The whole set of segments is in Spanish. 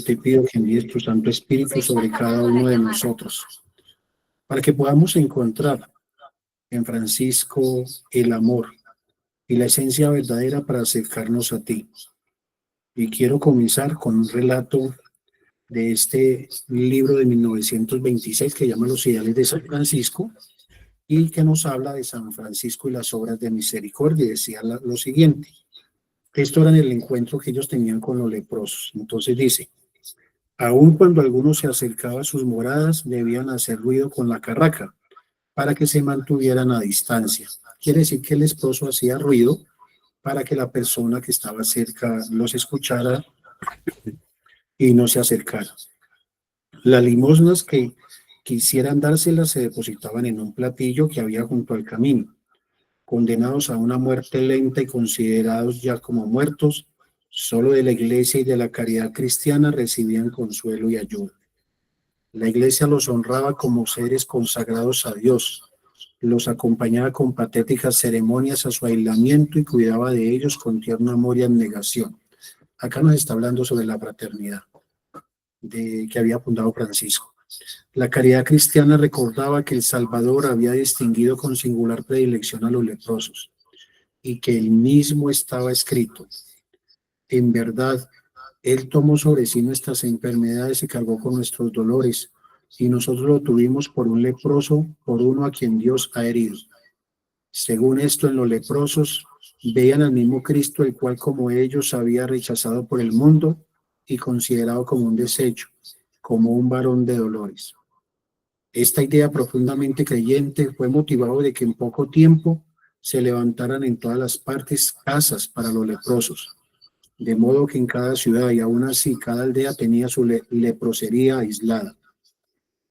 te pido que envíes tu Santo Espíritu sobre cada uno de nosotros, para que podamos encontrar en Francisco el amor y la esencia verdadera para acercarnos a ti. Y quiero comenzar con un relato de este libro de 1926 que llama Los Ideales de San Francisco y que nos habla de San Francisco y las obras de misericordia. Y decía lo siguiente: esto era en el encuentro que ellos tenían con los leprosos. Entonces dice: aun cuando alguno se acercaba a sus moradas, debían hacer ruido con la carraca para que se mantuvieran a distancia. Quiere decir que el leproso hacía ruido para que la persona que estaba cerca los escuchara y no se acercara. Las limosnas que quisieran dárselas se depositaban en un platillo que había junto al camino. Condenados a una muerte lenta y considerados ya como muertos, solo de la iglesia y de la caridad cristiana recibían consuelo y ayuda. La iglesia los honraba como seres consagrados a Dios, los acompañaba con patéticas ceremonias a su aislamiento y cuidaba de ellos con tierno amor y abnegación. Acá nos está hablando sobre la fraternidad que había fundado Francisco. La caridad cristiana recordaba que el Salvador había distinguido con singular predilección a los leprosos y que el mismo estaba escrito: en verdad, Él tomó sobre sí nuestras enfermedades y cargó con nuestros dolores, y nosotros lo tuvimos por un leproso, por uno a quien Dios ha herido. Según esto, en los leprosos veían al mismo Cristo, el cual como ellos había rechazado por el mundo y considerado como un desecho, como un varón de dolores. Esta idea profundamente creyente fue motivado de que en poco tiempo se levantaran en todas las partes casas para los leprosos, de modo que en cada ciudad y aún así cada aldea tenía su leprosería aislada.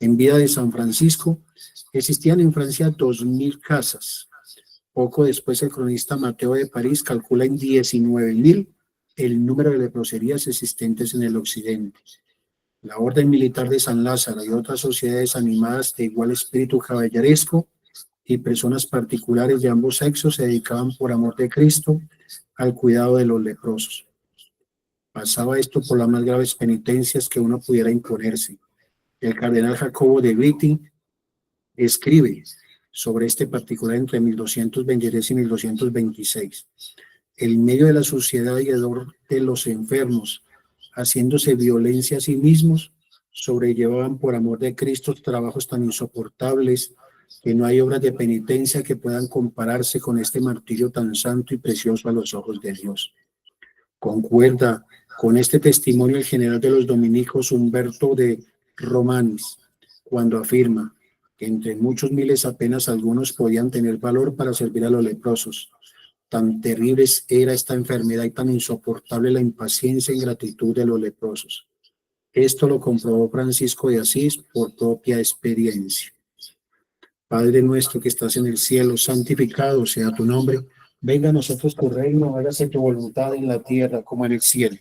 En vida de San Francisco existían en Francia 2000 casas. Poco después el cronista Mateo de París calcula en 19.000 el número de leproserías existentes en el occidente. La Orden Militar de San Lázaro y otras sociedades animadas de igual espíritu caballeresco y personas particulares de ambos sexos se dedicaban por amor de Cristo al cuidado de los leprosos. Pasaba esto por las más graves penitencias que uno pudiera imponerse. El cardenal Jacobo de Witting escribe sobre este particular entre 1223 y 1226. En medio de la suciedad y hedor de los enfermos, haciéndose violencia a sí mismos, sobrellevaban por amor de Cristo trabajos tan insoportables que no hay obras de penitencia que puedan compararse con este martirio tan santo y precioso a los ojos de Dios. Concuerda con este testimonio el general de los dominicos Humberto de Romanis, cuando afirma que entre muchos miles apenas algunos podían tener valor para servir a los leprosos. Tan terrible era esta enfermedad y tan insoportable la impaciencia e ingratitud de los leprosos. Esto lo comprobó Francisco de Asís por propia experiencia. Padre nuestro que estás en el cielo, santificado sea tu nombre. Venga a nosotros tu reino, hágase tu voluntad en la tierra como en el cielo.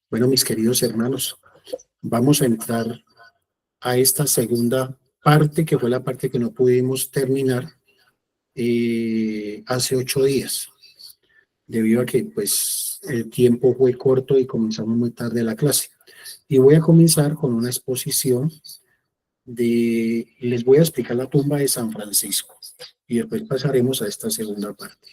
Bueno, mis queridos hermanos, vamos a entrar a esta segunda parte, que fue la parte que no pudimos terminar hace 8 días, debido a que pues el tiempo fue corto y comenzamos muy tarde la clase. Y voy a comenzar con una exposición les voy a explicar la tumba de San Francisco y después pasaremos a esta segunda parte.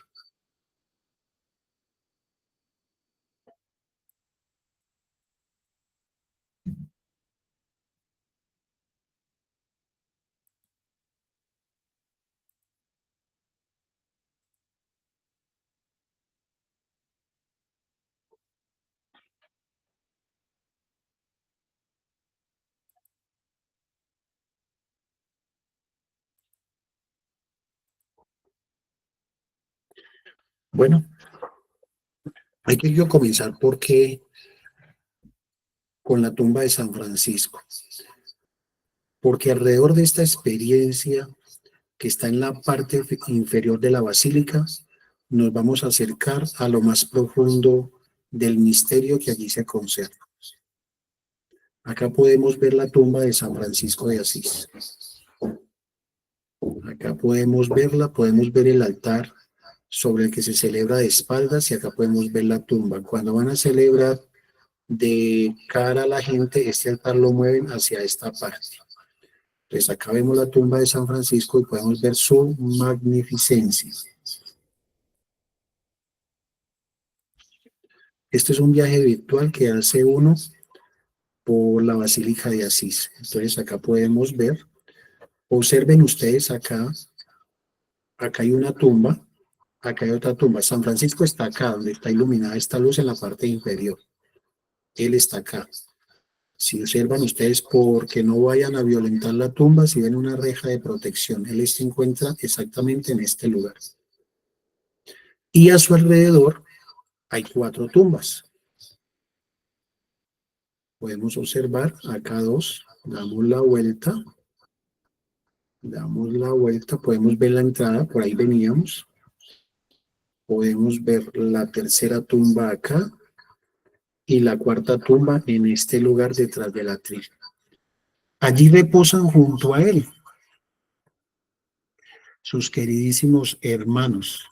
Bueno, hay que yo comenzar con la tumba de San Francisco, porque alrededor de esta experiencia que está en la parte inferior de la basílica, nos vamos a acercar a lo más profundo del misterio que allí se conserva. Acá podemos ver la tumba de San Francisco de Asís. Acá podemos verla, podemos ver el altar sobre el que se celebra de espaldas y acá podemos ver la tumba. Cuando van a celebrar de cara a la gente, este altar lo mueven hacia esta parte. Entonces acá vemos la tumba de San Francisco y podemos ver su magnificencia. Este es un viaje virtual que hace uno por la Basílica de Asís. Entonces acá podemos ver, observen ustedes acá hay una tumba, acá hay otra tumba. San Francisco está acá, donde está iluminada esta luz en la parte inferior. Él está acá. Si observan ustedes, porque no vayan a violentar la tumba, si ven una reja de protección, él se encuentra exactamente en este lugar. Y a su alrededor hay 4 tumbas. Podemos observar acá 2, damos la vuelta, podemos ver la entrada, por ahí veníamos. Podemos ver la tercera tumba acá y la cuarta tumba en este lugar detrás del atril. Allí reposan junto a él sus queridísimos hermanos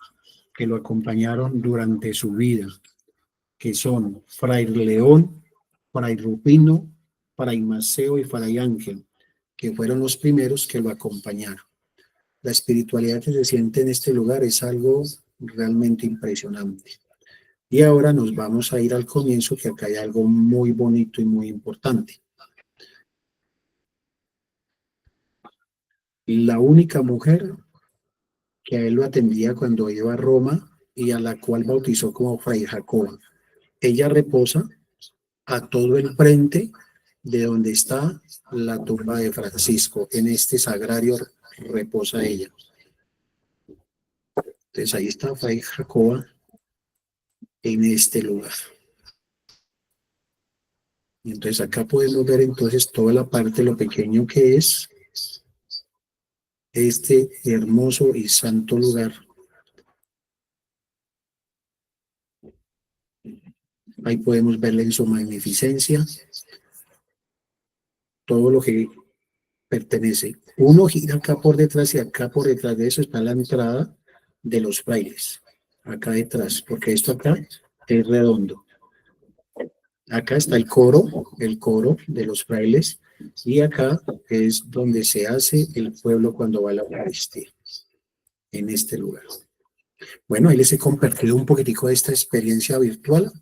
que lo acompañaron durante su vida, que son Fray León, Fray Rufino, Fray Maceo y Fray Ángel, que fueron los primeros que lo acompañaron. La espiritualidad que se siente en este lugar es algo realmente impresionante. Y ahora nos vamos a ir al comienzo, que acá hay algo muy bonito y muy importante. La única mujer que a él lo atendía cuando iba a Roma y a la cual bautizó como Fray Jacoba. Ella reposa a todo el frente de donde está la tumba de Francisco. En este sagrario reposa ella. Entonces ahí está Fray Jacoba en este lugar. Y entonces acá podemos ver entonces toda la parte, lo pequeño que es este hermoso y santo lugar. Ahí podemos verle en su magnificencia todo lo que pertenece. Uno gira acá por detrás y acá por detrás de eso está la entrada de los frailes. Acá detrás, porque esto acá es redondo. Acá está el coro de los frailes, y acá es donde se hace el pueblo cuando va a la Eucaristía, en este lugar. Bueno, ahí les he compartido un poquitico de esta experiencia virtual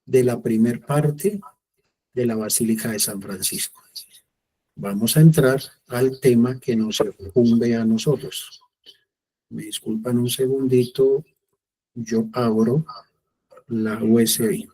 de la primer parte de la Basílica de San Francisco. Vamos a entrar al tema que nos incumbe a nosotros. Me disculpan un segundito, yo abro la USB.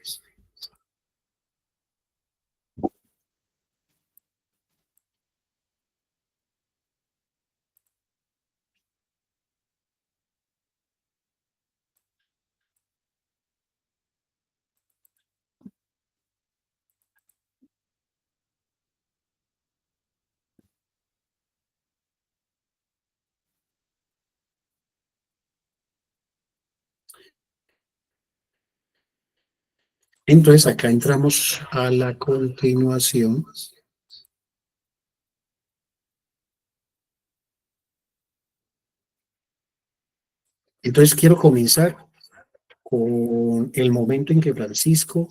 Entonces acá entramos a la continuación. Entonces quiero comenzar con el momento en que Francisco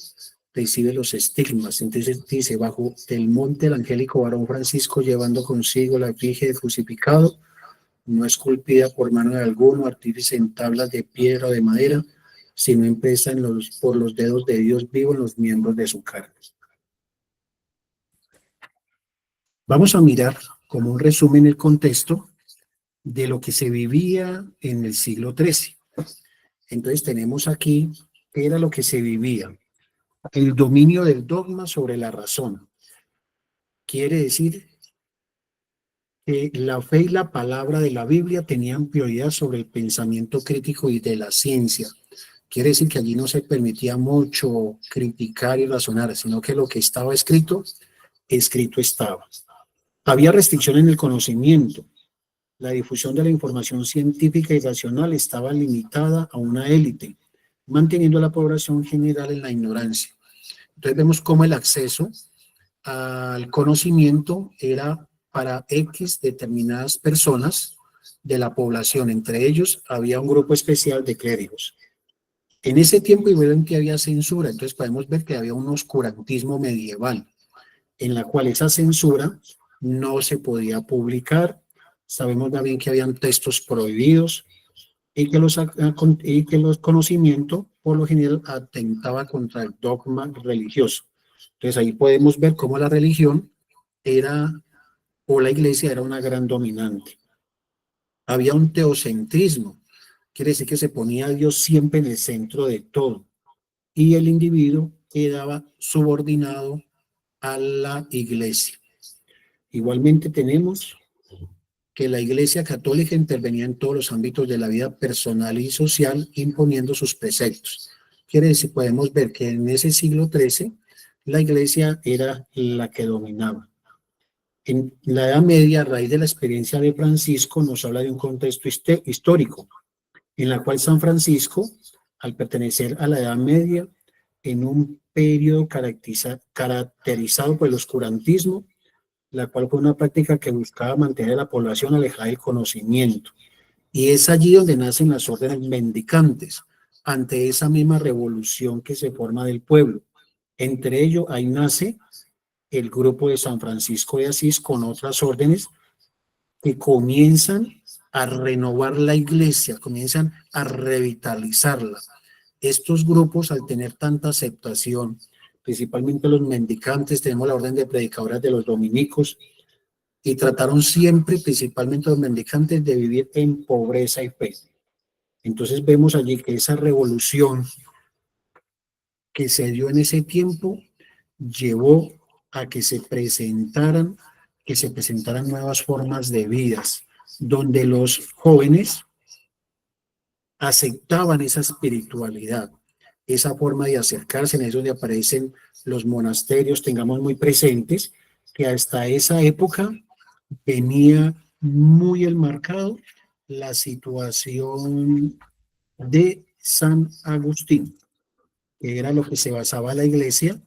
recibe los estigmas. Entonces dice: bajo el monte el angélico varón Francisco, llevando consigo la efigie de crucificado, no esculpida por mano de alguno, artífice en tablas de piedra o de madera, sino impresa por los dedos de Dios vivo en los miembros de su carne. Vamos a mirar como un resumen el contexto de lo que se vivía en el siglo XIII. Entonces tenemos aquí qué era lo que se vivía: el dominio del dogma sobre la razón. Quiere decir que la fe y la palabra de la Biblia tenían prioridad sobre el pensamiento crítico y de la ciencia. Quiere decir que allí no se permitía mucho criticar y razonar, sino que lo que estaba escrito, escrito estaba. Había restricción en el conocimiento. La difusión de la información científica y racional estaba limitada a una élite, manteniendo a la población general en la ignorancia. Entonces vemos cómo el acceso al conocimiento era para X determinadas personas, de la población. Entre ellos había un grupo especial de clérigos. En ese tiempo igualmente había censura, entonces podemos ver que había un oscurantismo medieval, en la cual esa censura no se podía publicar. Sabemos también que habían textos prohibidos y que los conocimientos por lo general atentaba contra el dogma religioso. Entonces ahí podemos ver cómo la religión era, o la iglesia era una gran dominante. Había un teocentrismo, quiere decir que se ponía a Dios siempre en el centro de todo y el individuo quedaba subordinado a la iglesia. Igualmente tenemos que la Iglesia Católica intervenía en todos los ámbitos de la vida personal y social, imponiendo sus preceptos. Quiere decir, podemos ver que en ese siglo XIII la Iglesia era la que dominaba. En la Edad Media, a raíz de la experiencia de Francisco, nos habla de un contexto histórico, en la cual San Francisco, al pertenecer a la Edad Media, en un periodo caracterizado por el oscurantismo, la cual fue una práctica que buscaba mantener a la población alejada del conocimiento. Y es allí donde nacen las órdenes mendicantes, ante esa misma revolución que se forma del pueblo. Entre ellos, ahí nace el grupo de San Francisco de Asís con otras órdenes que comienzan a renovar la iglesia, comienzan a revitalizarla. Estos grupos, al tener tanta aceptación, principalmente los mendicantes, tenemos la orden de predicadores de los dominicos, y trataron siempre, principalmente los mendicantes, de vivir en pobreza y fe. Entonces vemos allí que esa revolución que se dio en ese tiempo llevó a que se presentaran nuevas formas de vidas, donde los jóvenes aceptaban esa espiritualidad, esa forma de acercarse. En eso donde aparecen los monasterios, tengamos muy presentes que hasta esa época venía muy enmarcado la situación de San Agustín, que era lo que se basaba la iglesia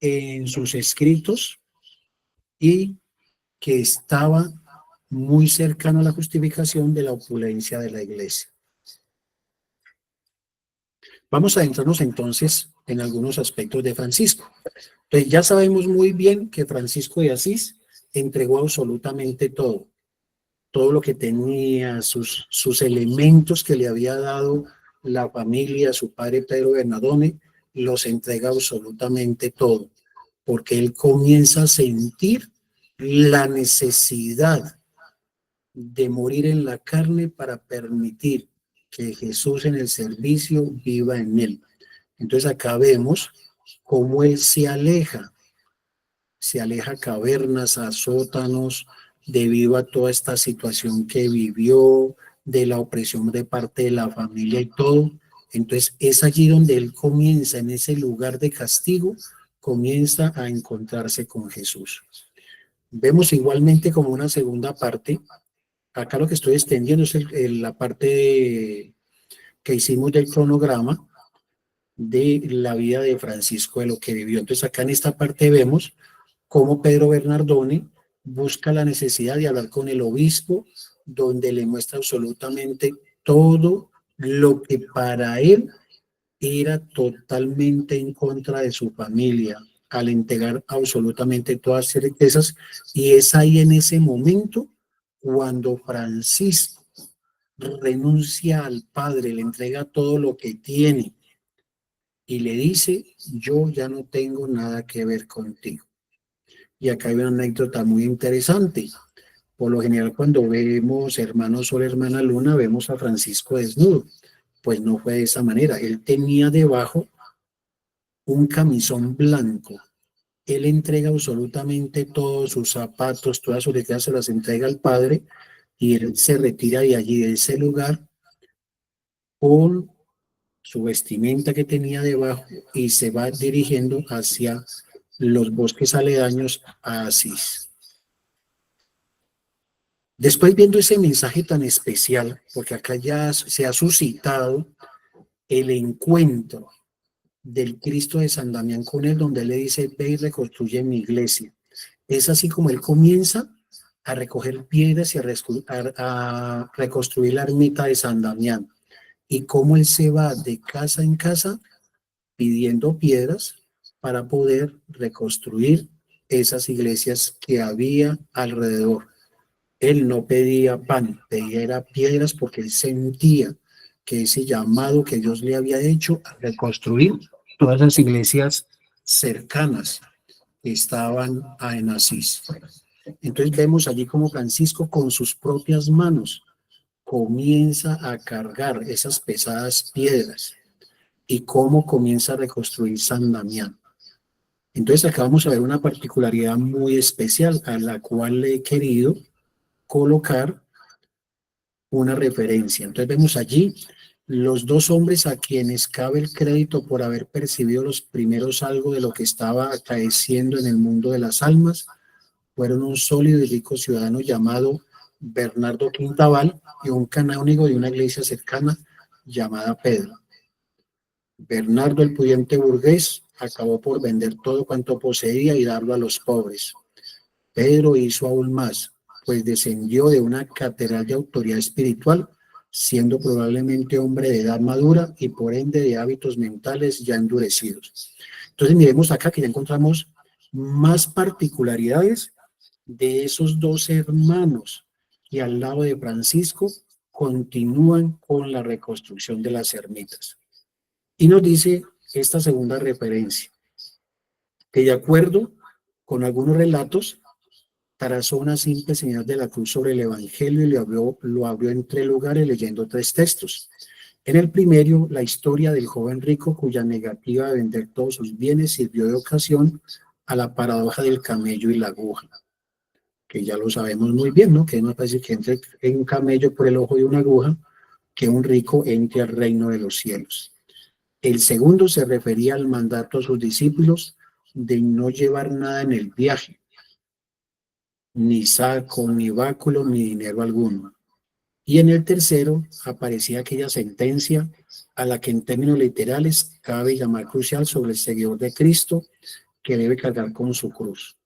en sus escritos y que estaba muy cercano a la justificación de la opulencia de la iglesia. Vamos a adentrarnos entonces en algunos aspectos de Francisco. Entonces ya sabemos muy bien que Francisco de Asís entregó absolutamente todo, todo lo que tenía, sus elementos que le había dado la familia, su padre Pedro Bernardone, los entrega absolutamente todo, porque él comienza a sentir la necesidad de morir en la carne para permitir que Jesús en el servicio viva en él. Entonces acá vemos cómo él se aleja a cavernas, a sótanos, debido a toda esta situación que vivió, de la opresión de parte de la familia y todo. Entonces es allí donde él comienza, en ese lugar de castigo, comienza a encontrarse con Jesús. Vemos igualmente como una segunda parte, acá lo que estoy extendiendo es la que hicimos del cronograma de la vida de Francisco, de lo que vivió. Entonces acá en esta parte vemos cómo Pedro Bernardone busca la necesidad de hablar con el obispo, donde le muestra absolutamente todo lo que para él era totalmente en contra de su familia, al entregar absolutamente todas sus riquezas, y es ahí en ese momento cuando Francisco renuncia al Padre, le entrega todo lo que tiene y le dice: yo ya no tengo nada que ver contigo. Y acá hay una anécdota muy interesante. Por lo general, cuando vemos hermano Sol, hermana Luna, vemos a Francisco desnudo. Pues no fue de esa manera. Él tenía debajo un camisón blanco. Él entrega absolutamente todos sus zapatos, todas sus riquezas se las entrega al Padre, y él se retira de allí, de ese lugar, con su vestimenta que tenía debajo, y se va dirigiendo hacia los bosques aledaños a Asís. Después, viendo ese mensaje tan especial, porque acá ya se ha suscitado el encuentro del Cristo de San Damián con él, donde él le dice: ve y reconstruye mi iglesia. Es así como él comienza a recoger piedras y a reconstruir la ermita de San Damián. Y cómo él se va de casa en casa pidiendo piedras para poder reconstruir esas iglesias que había alrededor. Él no pedía pan, pedía era piedras porque él sentía que ese llamado que Dios le había hecho a reconstruir todas las iglesias cercanas que estaban en Asís. Entonces vemos allí como Francisco con sus propias manos comienza a cargar esas pesadas piedras y cómo comienza a reconstruir San Damián. Entonces acá vamos a ver una particularidad muy especial a la cual le he querido colocar una referencia. Entonces vemos allí los dos hombres a quienes cabe el crédito por haber percibido los primeros algo de lo que estaba acaeciendo en el mundo de las almas, fueron un sólido y rico ciudadano llamado Bernardo Quintabal y un canónigo de una iglesia cercana llamada Pedro. Bernardo, el pudiente burgués, acabó por vender todo cuanto poseía y darlo a los pobres. Pedro hizo aún más, pues descendió de una catedral de autoridad espiritual, siendo probablemente hombre de edad madura y por ende de hábitos mentales ya endurecidos. Entonces miremos acá que ya encontramos más particularidades de esos dos hermanos que al lado de Francisco continúan con la reconstrucción de las ermitas. Y nos dice esta segunda referencia, que de acuerdo con algunos relatos, trazó una simple señal de la cruz sobre el Evangelio y lo abrió en 3 lugares leyendo 3 textos. En el primero, la historia del joven rico cuya negativa de vender todos sus bienes sirvió de ocasión a la paradoja del camello y la aguja, que ya lo sabemos muy bien, ¿no? Que es más fácil que entre un camello por el ojo de una aguja que un rico entre al reino de los cielos. El segundo se refería al mandato a sus discípulos de no llevar nada en el viaje, ni saco, ni báculo, ni dinero alguno. Y en el tercero aparecía aquella sentencia a la que en términos literales cabe llamar crucial sobre el seguidor de Cristo que debe cargar con su cruz.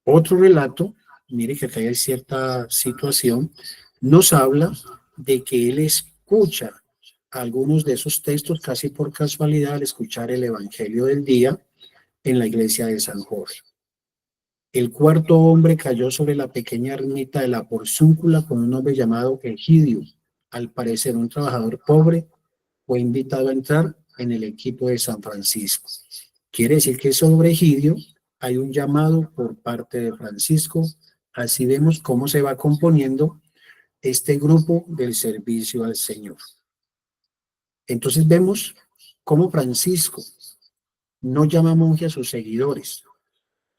Otro relato, mire que acá hay cierta situación, nos habla de que él escucha algunos de esos textos casi por casualidad al escuchar el Evangelio del día en la iglesia de San Jorge. El cuarto hombre cayó sobre la pequeña ermita de la Porciúncula con un hombre llamado Egidio. Al parecer un trabajador pobre fue invitado a entrar en el equipo de San Francisco. Quiere decir que sobre Egidio hay un llamado por parte de Francisco. Así vemos cómo se va componiendo este grupo del servicio al Señor. Entonces vemos cómo Francisco no llama monje a sus seguidores,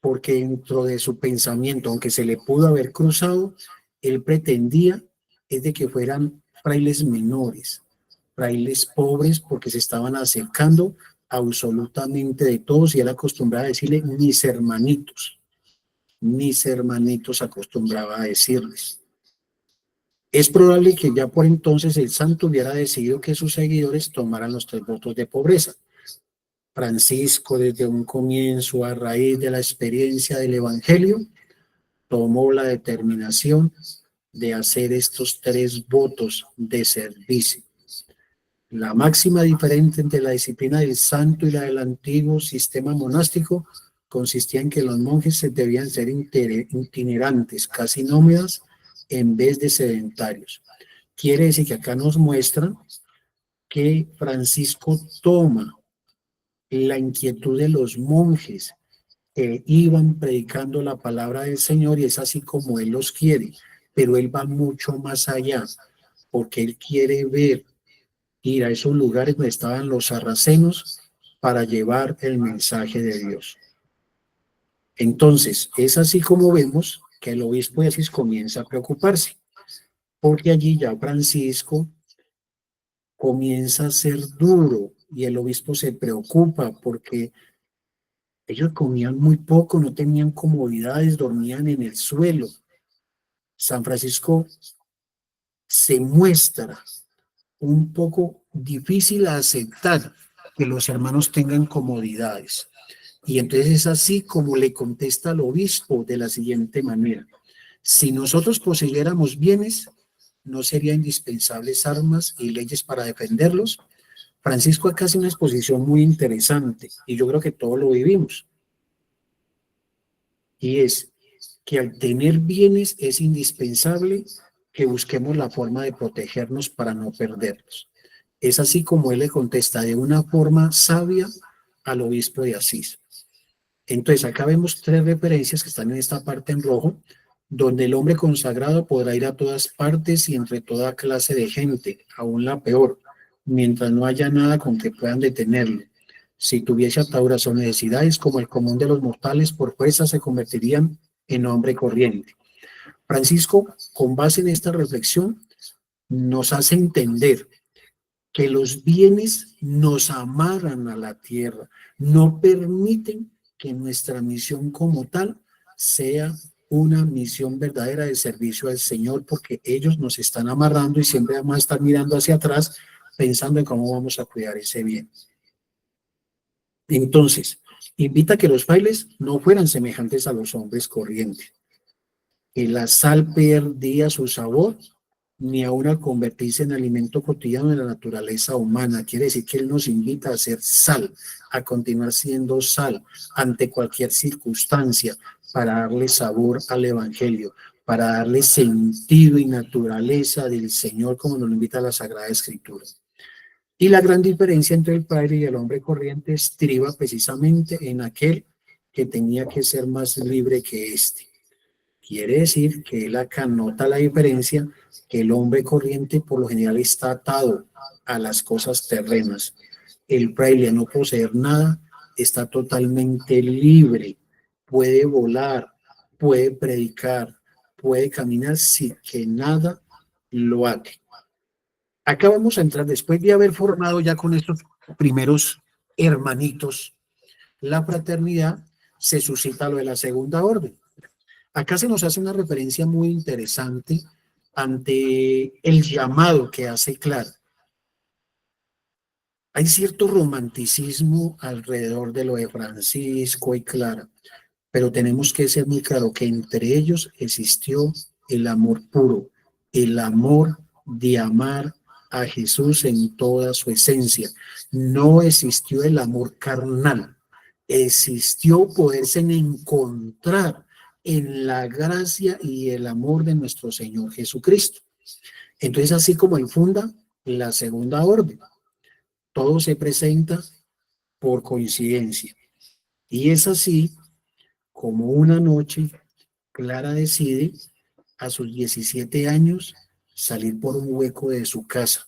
porque dentro de su pensamiento, aunque se le pudo haber cruzado, él pretendía es de que fueran frailes menores, frailes pobres, porque se estaban acercando absolutamente de todos y él acostumbraba a decirle mis hermanitos acostumbraba a decirles. Es probable que ya por entonces el santo hubiera decidido que sus seguidores tomaran los 3 votos de pobreza. Francisco, desde un comienzo, a raíz de la experiencia del Evangelio, tomó la determinación de hacer estos 3 votos de servicio. La máxima diferencia entre la disciplina del santo y la del antiguo sistema monástico consistía en que los monjes debían ser itinerantes, casi nómadas, en vez de sedentarios. Quiere decir que acá nos muestran que Francisco toma la inquietud de los monjes que iban predicando la palabra del Señor y es así como Él los quiere, pero Él va mucho más allá, porque Él quiere ir a esos lugares donde estaban los sarracenos para llevar el mensaje de Dios. Entonces, es así como vemos que el obispo de Asís comienza a preocuparse, porque allí ya Francisco comienza a ser duro y el obispo se preocupa porque ellos comían muy poco, no tenían comodidades, dormían en el suelo. San Francisco se muestra un poco difícil a aceptar que los hermanos tengan comodidades. Y entonces es así como le contesta al obispo de la siguiente manera. Si nosotros poseyéramos bienes, no serían indispensables armas y leyes para defenderlos. Francisco acá hace una exposición muy interesante y yo creo que todos lo vivimos. Y es que al tener bienes es indispensable que busquemos la forma de protegernos para no perderlos. Es así como él le contesta de una forma sabia al obispo de Asís. Entonces, acá vemos tres referencias que están en esta parte en rojo, donde el hombre consagrado podrá ir a todas partes y entre toda clase de gente, aún la peor, mientras no haya nada con que puedan detenerlo. Si tuviese ataduras o necesidades, como el común de los mortales, por fuerza se convertirían en hombre corriente. Francisco, con base en esta reflexión, nos hace entender que los bienes nos amarran a la tierra, no permiten que nuestra misión como tal sea una misión verdadera de servicio al Señor, porque ellos nos están amarrando y siempre vamos a estar mirando hacia atrás pensando en cómo vamos a cuidar ese bien. Entonces, invita a que los frailes no fueran semejantes a los hombres corrientes, que la sal perdía su sabor ni aún al convertirse en alimento cotidiano de la naturaleza humana. Quiere decir que Él nos invita a ser sal, a continuar siendo sal ante cualquier circunstancia, para darle sabor al Evangelio, para darle sentido y naturaleza del Señor, como nos lo invita la Sagrada Escritura. Y la gran diferencia entre el fraile y el hombre corriente estriba precisamente en aquel que tenía que ser más libre que éste. Quiere decir que él acá nota la diferencia, que el hombre corriente por lo general está atado a las cosas terrenas. El fraile, al no poseer nada, está totalmente libre, puede volar, puede predicar, puede caminar sin que nada lo ate. Acá vamos a entrar, después de haber formado ya con estos primeros hermanitos la fraternidad, se suscita lo de la segunda orden. Acá se nos hace una referencia muy interesante ante el llamado que hace Clara. Hay cierto romanticismo alrededor de lo de Francisco y Clara, pero tenemos que ser muy claro que entre ellos existió el amor puro, el amor de amar a Jesús en toda su esencia. No existió el amor carnal, existió poderse encontrar en la gracia y el amor de nuestro Señor Jesucristo. Entonces, así como infunda la segunda orden, todo se presenta por coincidencia. Y es así como una noche Clara decide a sus 17 años salir por un hueco de su casa.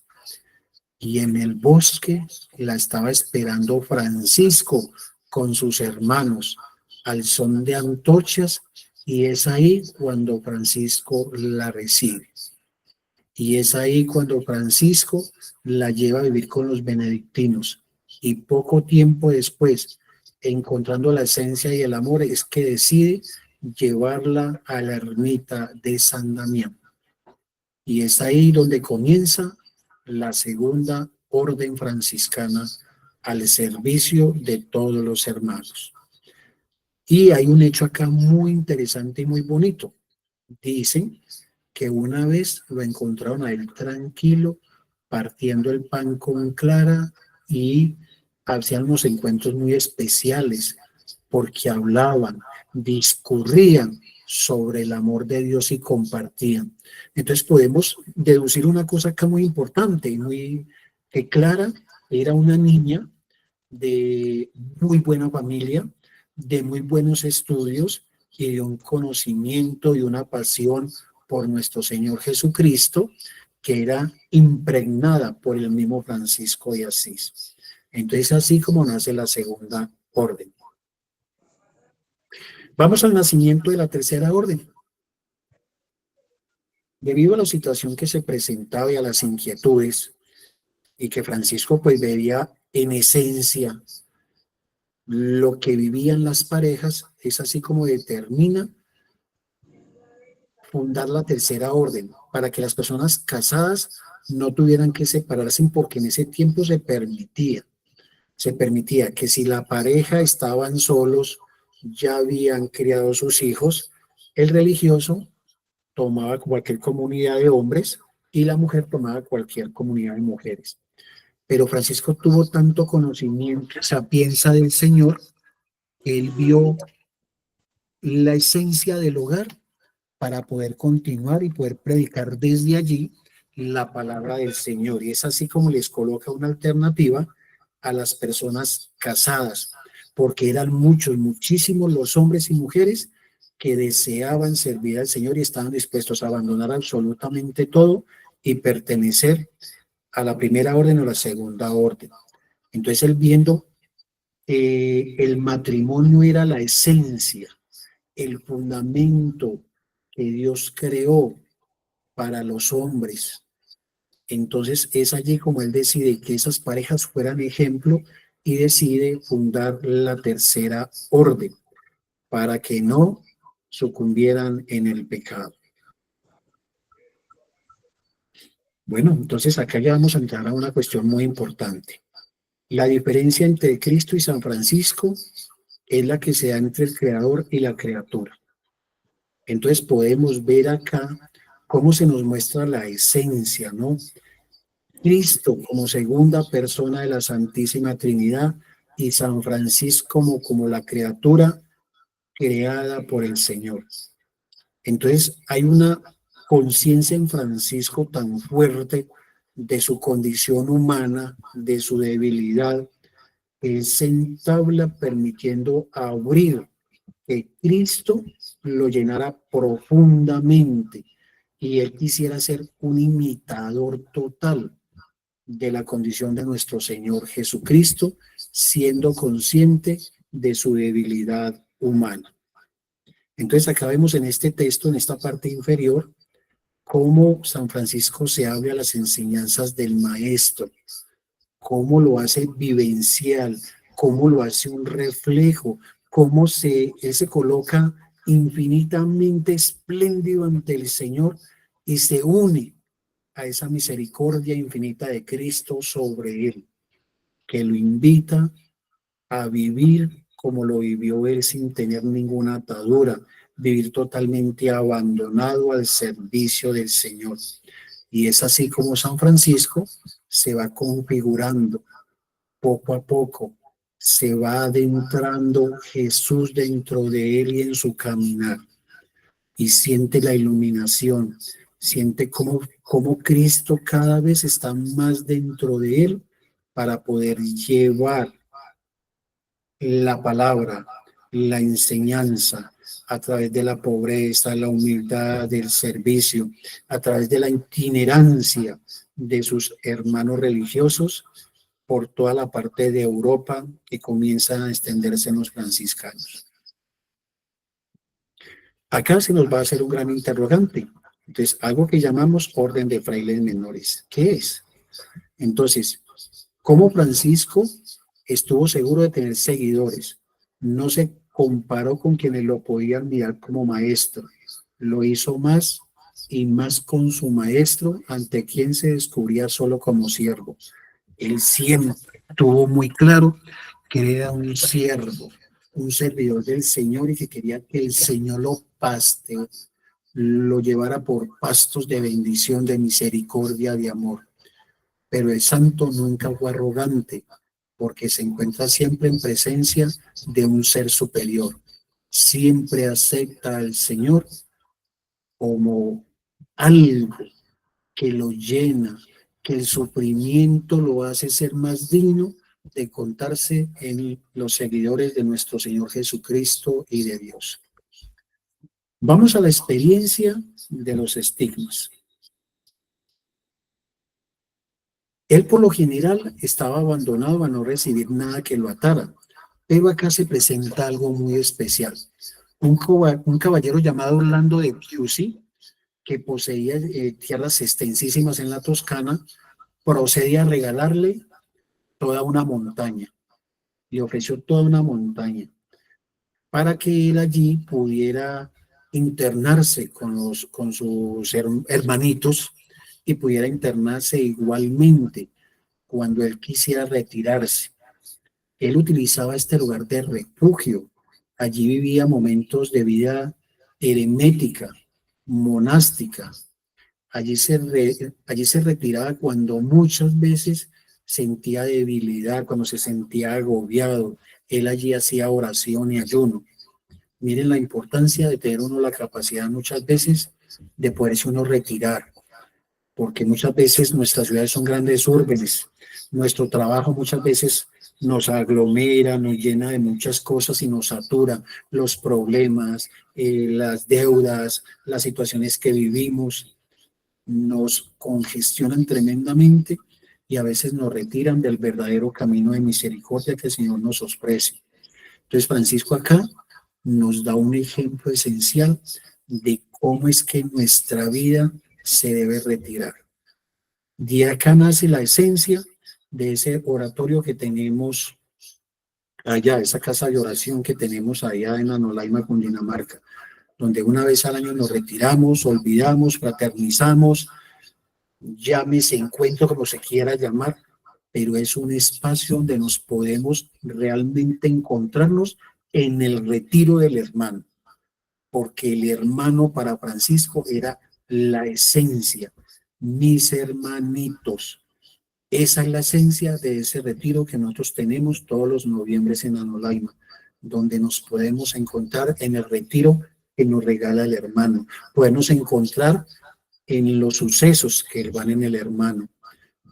Y en el bosque la estaba esperando Francisco con sus hermanos al son de antorchas, y es ahí cuando Francisco la recibe. Y es ahí cuando Francisco la lleva a vivir con los benedictinos. Y poco tiempo después, encontrando la esencia y el amor, es que decide llevarla a la ermita de San Damián. Y es ahí donde comienza la segunda orden franciscana al servicio de todos los hermanos. Y hay un hecho acá muy interesante y muy bonito. Dicen que una vez lo encontraron a él tranquilo, partiendo el pan con Clara, y hacían unos encuentros muy especiales porque hablaban, discurrían sobre el amor de Dios y compartían. Entonces podemos deducir una cosa acá muy importante y muy que Clara era una niña de muy buena familia, de muy buenos estudios y de un conocimiento y una pasión por nuestro Señor Jesucristo, que era impregnada por el mismo Francisco de Asís. Entonces, así como nace la segunda orden. Vamos al nacimiento de la tercera orden. Debido a la situación que se presentaba y a las inquietudes, y que Francisco pues veía en esencia lo que vivían las parejas, es así como determina fundar la tercera orden, para que las personas casadas no tuvieran que separarse, porque en ese tiempo se permitía que si la pareja estaban solos, ya habían criado sus hijos, el religioso tomaba cualquier comunidad de hombres y la mujer tomaba cualquier comunidad de mujeres. Pero Francisco tuvo tanto conocimiento, sapienza del Señor, que él vio la esencia del hogar para poder continuar y poder predicar desde allí la palabra del Señor. Y es así como les coloca una alternativa a las personas casadas, porque eran muchos, muchísimos los hombres y mujeres que deseaban servir al Señor y estaban dispuestos a abandonar absolutamente todo y pertenecer a la primera orden o a la segunda orden. Entonces él viendo el matrimonio era la esencia, el fundamento que Dios creó para los hombres. Entonces es allí como él decide que esas parejas fueran ejemplo y decide fundar la tercera orden para que no sucumbieran en el pecado. Bueno, entonces acá ya vamos a entrar a una cuestión muy importante. La diferencia entre Cristo y San Francisco es la que se da entre el creador y la criatura. Entonces podemos ver acá cómo se nos muestra la esencia, ¿no? Cristo como segunda persona de la Santísima Trinidad y San Francisco como la criatura creada por el Señor. Entonces hay una conciencia en Francisco tan fuerte de su condición humana, de su debilidad, que él se entabla permitiendo abrir que Cristo lo llenara profundamente y él quisiera ser un imitador total de la condición de nuestro Señor Jesucristo, siendo consciente de su debilidad humana. Entonces acá vemos en este texto, en esta parte inferior, cómo San Francisco se abre a las enseñanzas del Maestro, cómo lo hace vivencial, cómo lo hace un reflejo, cómo él se coloca infinitamente espléndido ante el Señor y se une a esa misericordia infinita de Cristo sobre él, que lo invita a vivir como lo vivió él sin tener ninguna atadura, vivir totalmente abandonado al servicio del Señor. Y es así como San Francisco se va configurando poco a poco, se va adentrando Jesús dentro de él y en su caminar, y siente la iluminación, siente cómo Cristo cada vez está más dentro de él para poder llevar la palabra, la enseñanza, a través de la pobreza, la humildad, del servicio, a través de la itinerancia de sus hermanos religiosos por toda la parte de Europa que comienzan a extenderse en los franciscanos. Acá se nos va a hacer un gran interrogante. Entonces, algo que llamamos orden de frailes menores. ¿Qué es? Entonces, ¿cómo Francisco estuvo seguro de tener seguidores? No se comparó con quienes lo podían mirar como maestro. Lo hizo más y más con su maestro, ante quien se descubría solo como siervo. Él siempre tuvo muy claro que era un siervo, un servidor del Señor y que quería que el Señor lo paste, lo llevara por pastos de bendición, de misericordia, de amor. Pero el santo nunca fue arrogante, porque se encuentra siempre en presencia de un ser superior. Siempre acepta al Señor como algo que lo llena, que el sufrimiento lo hace ser más digno de contarse en los seguidores de nuestro Señor Jesucristo y de Dios. Vamos a la experiencia de los estigmas. Él por lo general estaba abandonado a no recibir nada que lo atara, pero acá se presenta algo muy especial. Un caballero llamado Orlando de Chiusi, que poseía tierras extensísimas en la Toscana, procede a regalarle toda una montaña. Le ofreció toda una montaña para que él allí pudiera internarse con sus hermanitos y pudiera internarse igualmente cuando él quisiera retirarse. Él utilizaba este lugar de refugio. Allí vivía momentos de vida eremética, monástica. Allí se retiraba cuando muchas veces sentía debilidad, cuando se sentía agobiado. Él allí hacía oración y ayuno. Miren la importancia de tener uno la capacidad muchas veces de poderse uno retirar, porque muchas veces nuestras ciudades son grandes urbes, nuestro trabajo muchas veces nos aglomera, nos llena de muchas cosas y nos satura los problemas, las deudas, las situaciones que vivimos, nos congestionan tremendamente y a veces nos retiran del verdadero camino de misericordia que el Señor nos ofrece. Entonces Francisco acá nos da un ejemplo esencial de cómo es que nuestra vida se debe retirar. De acá nace la esencia de ese oratorio que tenemos allá, esa casa de oración que tenemos allá en Anolaima, Cundinamarca, donde una vez al año nos retiramos, olvidamos, fraternizamos, llámese encuentro como se quiera llamar, pero es un espacio donde nos podemos realmente encontrarnos en el retiro del hermano, porque el hermano para Francisco era la esencia, mis hermanitos. Esa es la esencia de ese retiro que nosotros tenemos todos los noviembres en Anolaima, donde nos podemos encontrar en el retiro que nos regala el hermano. Podemos encontrar en los sucesos que van en el hermano,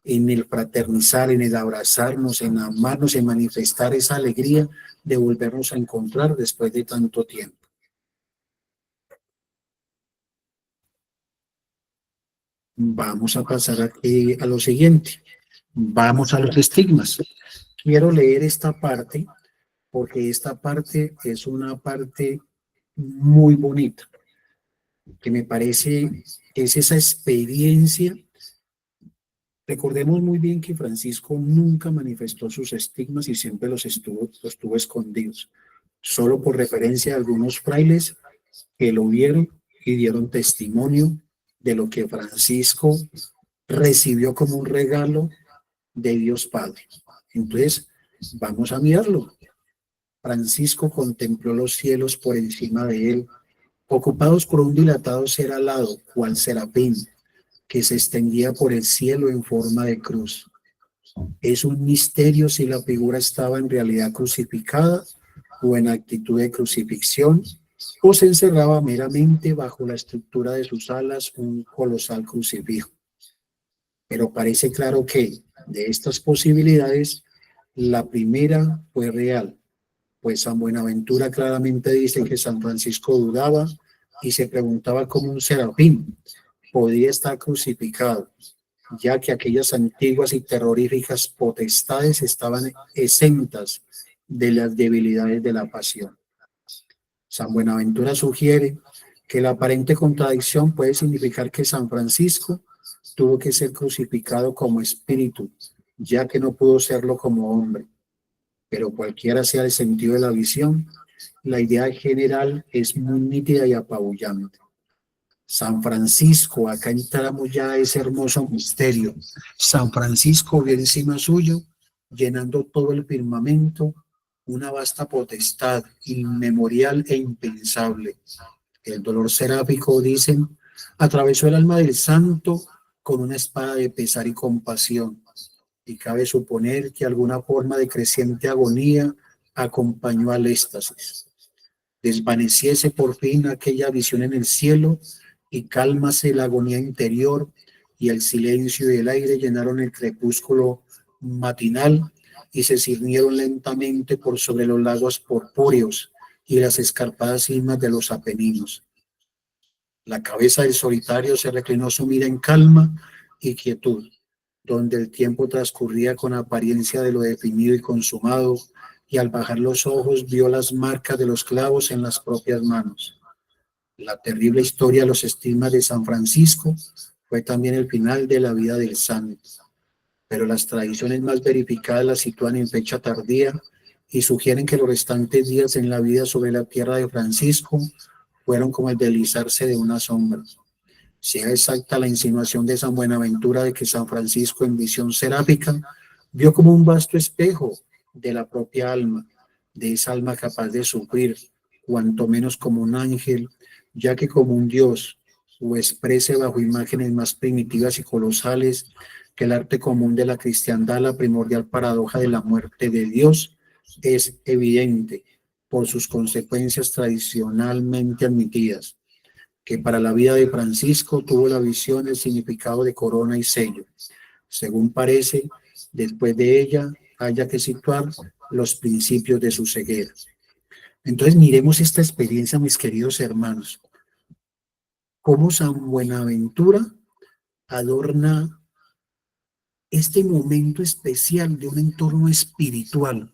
en el fraternizar, en el abrazarnos, en amarnos, en manifestar esa alegría de volvernos a encontrar después de tanto tiempo. Vamos a pasar aquí a lo siguiente. Vamos a los estigmas. Quiero leer esta parte porque esta parte es una parte muy bonita, que me parece es esa experiencia. Recordemos muy bien que Francisco nunca manifestó sus estigmas y siempre los tuvo escondidos, solo por referencia a algunos frailes que lo vieron y dieron testimonio de lo que Francisco recibió como un regalo de Dios Padre. Entonces, vamos a mirarlo. Francisco contempló los cielos por encima de él, ocupados por un dilatado ser alado, cual serafín, que se extendía por el cielo en forma de cruz. Es un misterio si la figura estaba en realidad crucificada o en actitud de crucifixión, o se encerraba meramente bajo la estructura de sus alas un colosal crucifijo. Pero parece claro que de estas posibilidades, la primera fue real, pues San Buenaventura claramente dice que San Francisco dudaba y se preguntaba cómo un serafín podía estar crucificado, ya que aquellas antiguas y terroríficas potestades estaban exentas de las debilidades de la pasión. San Buenaventura sugiere que la aparente contradicción puede significar que San Francisco tuvo que ser crucificado como espíritu, ya que no pudo serlo como hombre. Pero cualquiera sea el sentido de la visión, la idea general es muy nítida y apabullante. San Francisco, acá entramos ya a ese hermoso misterio. San Francisco vio encima suyo, llenando todo el firmamento, una vasta potestad inmemorial e impensable. El dolor seráfico, dicen, atravesó el alma del santo con una espada de pesar y compasión, y cabe suponer que alguna forma de creciente agonía acompañó al éxtasis. Desvaneciese por fin aquella visión en el cielo y cálmase la agonía interior, y el silencio y el aire llenaron el crepúsculo matinal y se cirnieron lentamente por sobre los lagos porpúreos y las escarpadas cimas de los Apeninos. La cabeza del solitario se reclinó sumida en calma y quietud, donde el tiempo transcurría con apariencia de lo definido y consumado, y al bajar los ojos vio las marcas de los clavos en las propias manos. La terrible historia de los estigmas de San Francisco fue también el final de la vida del santo, pero las tradiciones más verificadas la sitúan en fecha tardía y sugieren que los restantes días en la vida sobre la tierra de Francisco fueron como el deslizarse de una sombra. Sea exacta la insinuación de San Buenaventura de que San Francisco en visión seráfica vio como un vasto espejo de la propia alma, de esa alma capaz de sufrir, cuanto menos como un ángel, ya que como un Dios, o exprese bajo imágenes más primitivas y colosales que el arte común de la cristiandad, la primordial paradoja de la muerte de Dios es evidente por sus consecuencias tradicionalmente admitidas, que para la vida de Francisco tuvo la visión del significado de corona y sello. Según parece, después de ella haya que situar los principios de su ceguera. Entonces miremos esta experiencia, mis queridos hermanos, cómo San Buenaventura adorna este momento especial de un entorno espiritual,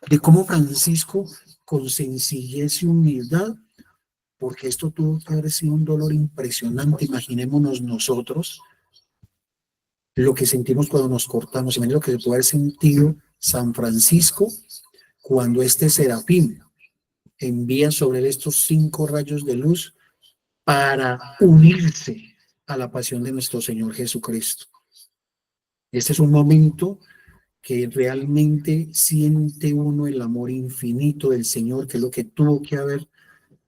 de cómo Francisco, con sencillez y humildad, porque esto tuvo que haber sido un dolor impresionante, imaginémonos nosotros lo que sentimos cuando nos cortamos, imagínate lo que puede haber sentido San Francisco cuando este serafín envía sobre él estos 5 rayos de luz para unirse a la pasión de nuestro Señor Jesucristo. Este es un momento que realmente siente uno el amor infinito del Señor, que es lo que tuvo que haber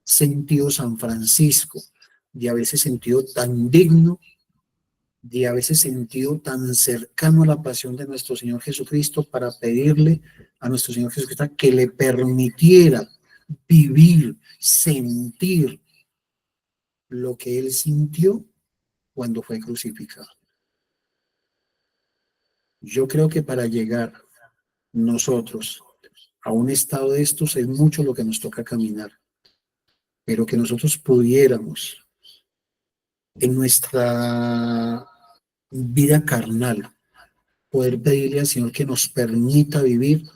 sentido San Francisco, de haberse sentido tan digno, de haberse sentido tan cercano a la pasión de nuestro Señor Jesucristo, para pedirle a nuestro Señor Jesucristo que le permitiera vivir, sentir lo que él sintió cuando fue crucificado. Yo creo que para llegar nosotros a un estado de estos es mucho lo que nos toca caminar, pero que nosotros pudiéramos en nuestra vida carnal poder pedirle al Señor que nos permita vivir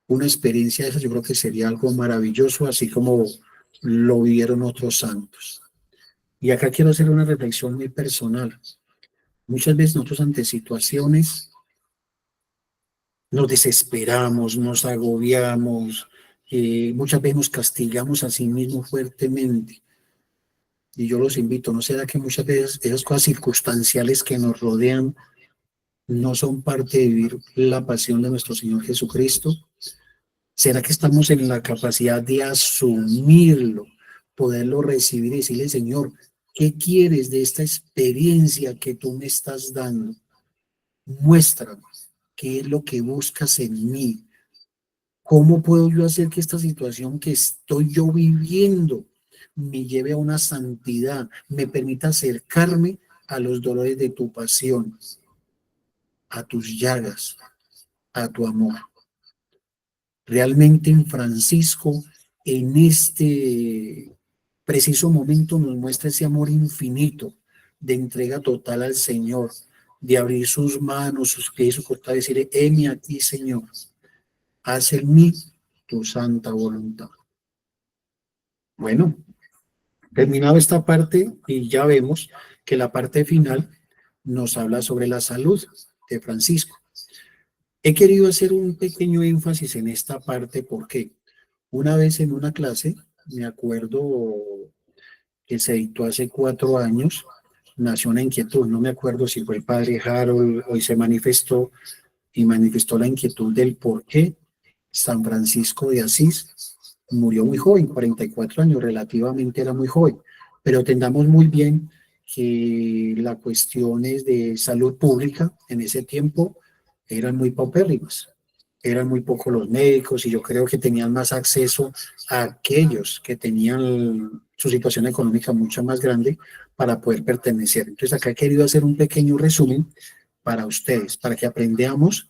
una experiencia de esas, yo creo que sería algo maravilloso, así como lo vivieron otros santos. Y acá quiero hacer una reflexión muy personal. Muchas veces nosotros ante situaciones nos desesperamos, nos agobiamos, muchas veces nos castigamos a sí mismos fuertemente. Y yo los invito, ¿no será que muchas veces esas cosas circunstanciales que nos rodean no son parte de vivir la pasión de nuestro Señor Jesucristo? ¿Será que estamos en la capacidad de asumirlo, poderlo recibir y decirle, Señor, ¿qué quieres de esta experiencia que tú me estás dando? Muéstrame qué es lo que buscas en mí. ¿Cómo puedo yo hacer que esta situación que estoy yo viviendo me lleve a una santidad, me permita acercarme a los dolores de tu pasión, a tus llagas, a tu amor? Realmente en Francisco, en este preciso momento, nos muestra ese amor infinito de entrega total al Señor, de abrir sus manos, sus pies, su costado y decirle, heme aquí, Señor, haz en mí tu santa voluntad. Bueno, terminado esta parte, y ya vemos que la parte final nos habla sobre la salud de Francisco. He querido hacer un pequeño énfasis en esta parte porque una vez en una clase, me acuerdo que se dictó hace 4 años, nació una inquietud, no me acuerdo si fue el padre Harold, hoy se manifestó y manifestó la inquietud del por qué San Francisco de Asís murió muy joven, 44 años, relativamente era muy joven, pero entendamos muy bien que las cuestiones de salud pública en ese tiempo eran muy paupérrimas, eran muy pocos los médicos y yo creo que tenían más acceso a aquellos que tenían su situación económica mucho más grande para poder pertenecer. Entonces acá he querido hacer un pequeño resumen para ustedes, para que aprendamos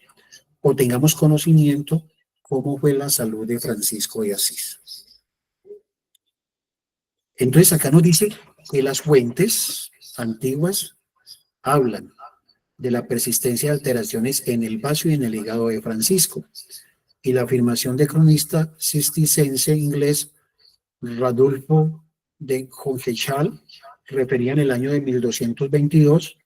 o tengamos conocimiento cómo fue la salud de Francisco de Asís. Entonces acá nos dice que las fuentes antiguas hablan de la persistencia de alteraciones en el vaso y en el hígado de Francisco, y la afirmación de cronista cisterciense inglés Radulfo de Conchechal, refería en el año de 1222,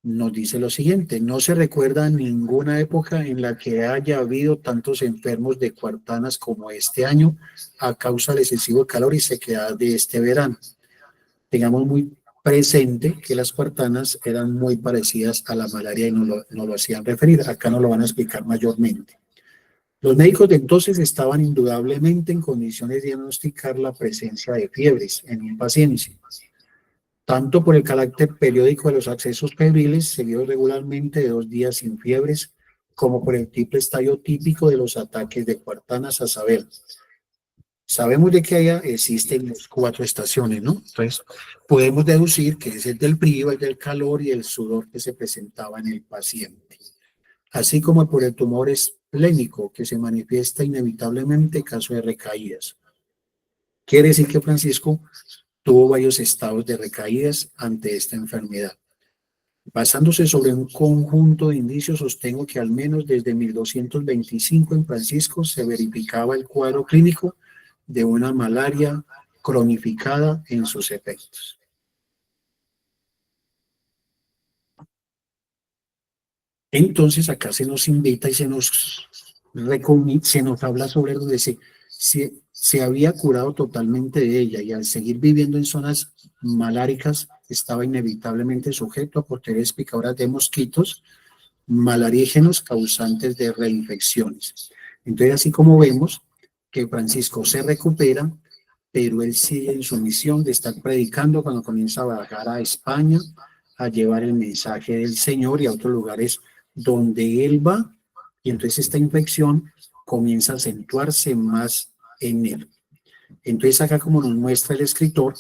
nos dice lo siguiente: no se recuerda ninguna época en la que haya habido tantos enfermos de cuartanas como este año a causa del excesivo calor y sequedad de este verano. Tengamos muy presente que las cuartanas eran muy parecidas a la malaria y no lo hacían referir. Acá no lo van a explicar mayormente. Los médicos de entonces estaban indudablemente en condiciones de diagnosticar la presencia de fiebres en un paciente. tanto por el carácter periódico de los accesos febriles, seguidos regularmente de 2 días sin fiebres, como por el tipo estadio típico de los ataques de cuartanas, a saber, sabemos de que allá existen las 4 estaciones, ¿no? Entonces, podemos deducir que es el del frío, el del calor y el sudor que se presentaba en el paciente, así como por el tumor esplénico que se manifiesta inevitablemente en caso de recaídas. Quiere decir que Francisco tuvo varios estados de recaídas ante esta enfermedad. Basándose sobre un conjunto de indicios, sostengo que al menos desde 1225 en Francisco se verificaba el cuadro clínico de una malaria cronificada en sus efectos. Entonces acá se nos invita y se nos habla sobre donde se había curado totalmente de ella y al seguir viviendo en zonas maláricas estaba inevitablemente sujeto a posteriores picaduras de mosquitos malarígenos causantes de reinfecciones. Entonces, así como vemos que Francisco se recupera, pero él sigue en su misión de estar predicando cuando comienza a bajar a España, a llevar el mensaje del Señor y a otros lugares donde él va, y entonces esta infección comienza a acentuarse más en él. Entonces acá como nos muestra el escritor,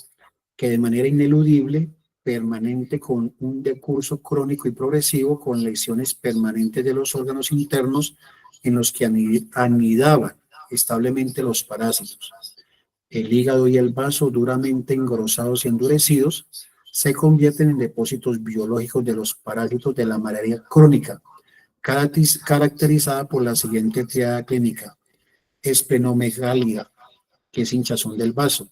que de manera ineludible, permanente, con un decurso crónico y progresivo, con lesiones permanentes de los órganos internos en los que anidaban establemente los parásitos. El hígado y el vaso, duramente engrosados y endurecidos, se convierten en depósitos biológicos de los parásitos de la malaria crónica, caracterizada por la siguiente triada clínica: esplenomegalia, que es hinchazón del vaso;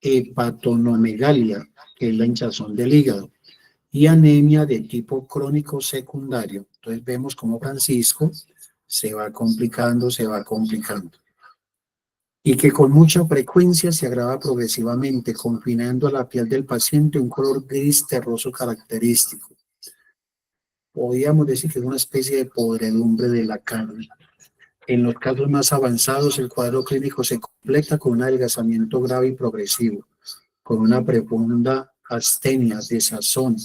hepatonomegalia, que es la hinchazón del hígado; y anemia de tipo crónico secundario. Entonces vemos cómo Francisco se va complicando, se va complicando. Y que con mucha frecuencia se agrava progresivamente, confinando a la piel del paciente un color gris terroso característico. Podríamos decir que es una especie de podredumbre de la carne. En los casos más avanzados, el cuadro clínico se completa con un adelgazamiento grave y progresivo, con una profunda astenia, desazón,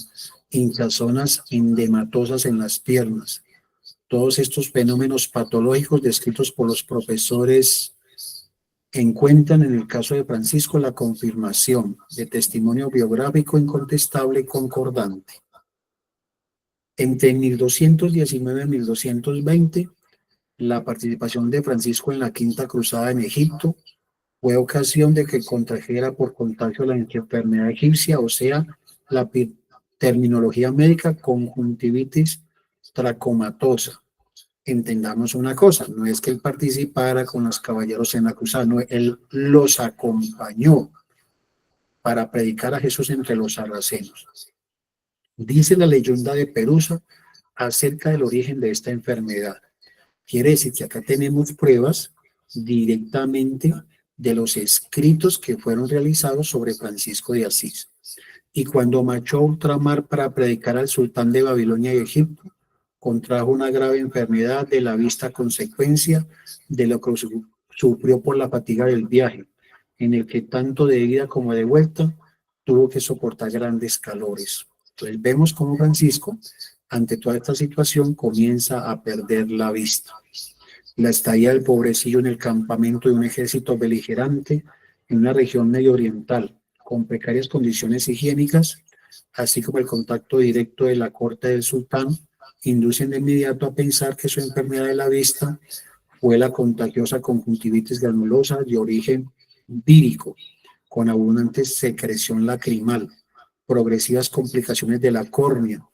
hinchazones endematosas en las piernas. Todos estos fenómenos patológicos descritos por los profesores encuentran en el caso de Francisco la confirmación de testimonio biográfico incontestable y concordante. Entre 1219 y 1220, la participación de Francisco en la Quinta Cruzada en Egipto fue ocasión de que contrajera por contagio la enfermedad egipcia, o sea, la terminología médica, conjuntivitis tracomatosa. Entendamos una cosa, no es que él participara con los caballeros en la cruzada, no, él los acompañó para predicar a Jesús entre los sarracenos. Dice la leyenda de Perusa acerca del origen de esta enfermedad. Quiere decir que acá tenemos pruebas directamente de los escritos que fueron realizados sobre Francisco de Asís. Y cuando marchó a ultramar para predicar al sultán de Babilonia y Egipto, contrajo una grave enfermedad de la vista, consecuencia de lo que sufrió por la fatiga del viaje, en el que tanto de ida como de vuelta tuvo que soportar grandes calores. Entonces vemos cómo Francisco, ante toda esta situación, comienza a perder la vista. La estadía del pobrecillo en el campamento de un ejército beligerante en una región medio oriental, con precarias condiciones higiénicas, así como el contacto directo de la corte del sultán, inducen de inmediato a pensar que su enfermedad de la vista fue la contagiosa conjuntivitis granulosa de origen vírico, con abundante secreción lacrimal, progresivas complicaciones de la córnea,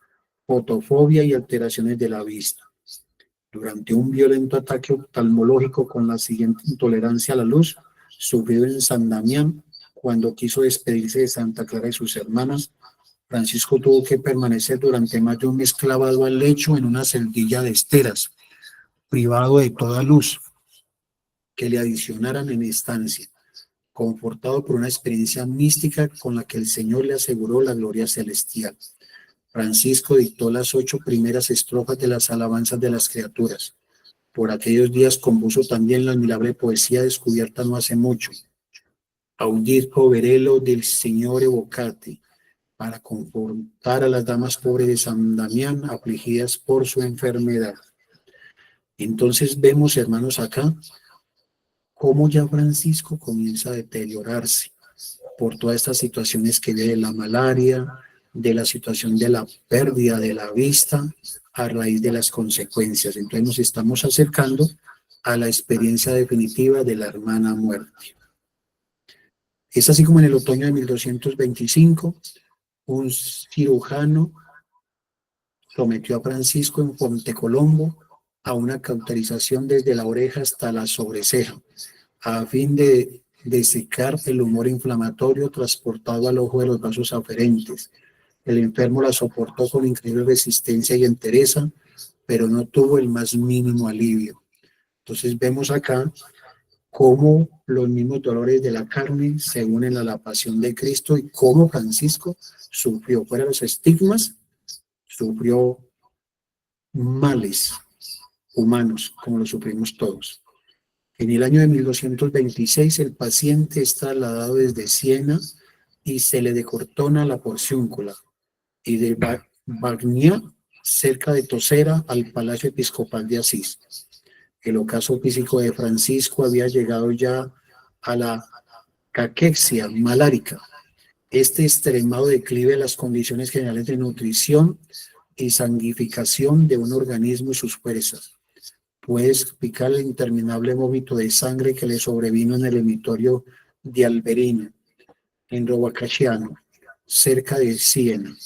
fotofobia y alteraciones de la vista. Durante un violento ataque oftalmológico con la siguiente intolerancia a la luz, sufrido en San Damián, cuando quiso despedirse de Santa Clara y sus hermanas, Francisco tuvo que permanecer durante más de un mes clavado al lecho en una celdilla de esteras, privado de toda luz que le adicionaran en estancia, confortado por una experiencia mística con la que el Señor le aseguró la gloria celestial. Francisco dictó las 8 primeras estrofas de las alabanzas de las criaturas. Por aquellos días compuso también la admirable poesía descubierta no hace mucho, Audisco Verelo del Señor Evocate, para confortar a las damas pobres de San Damián, afligidas por su enfermedad. Entonces vemos, hermanos, acá cómo ya Francisco comienza a deteriorarse por todas estas situaciones que vive de la malaria, de la situación de la pérdida de la vista a raíz de las consecuencias. Entonces nos estamos acercando a la experiencia definitiva de la hermana muerte. Es así como en el otoño de 1225, un cirujano sometió a Francisco en Pontecolombo a una cauterización desde la oreja hasta la sobreceja, a fin de desecar el humor inflamatorio transportado al ojo de los vasos aferentes. El enfermo la soportó con increíble resistencia y entereza, pero no tuvo el más mínimo alivio. Entonces vemos acá cómo los mismos dolores de la carne se unen a la pasión de Cristo y cómo Francisco sufrió, fuera los estigmas, sufrió males humanos, como lo sufrimos todos. En el año de 1226, el paciente es trasladado desde Siena y se le decortona la porciúncula, y de Bagnia, cerca de Tosera, al Palacio Episcopal de Asís. El ocaso físico de Francisco había llegado ya a la caquexia malárica, este extremado declive de las condiciones generales de nutrición y sanguificación de un organismo y sus fuerzas. Puede explicar el interminable vómito de sangre que le sobrevino en el emitorio de Alberino, en Rovacachiano, cerca de Siena.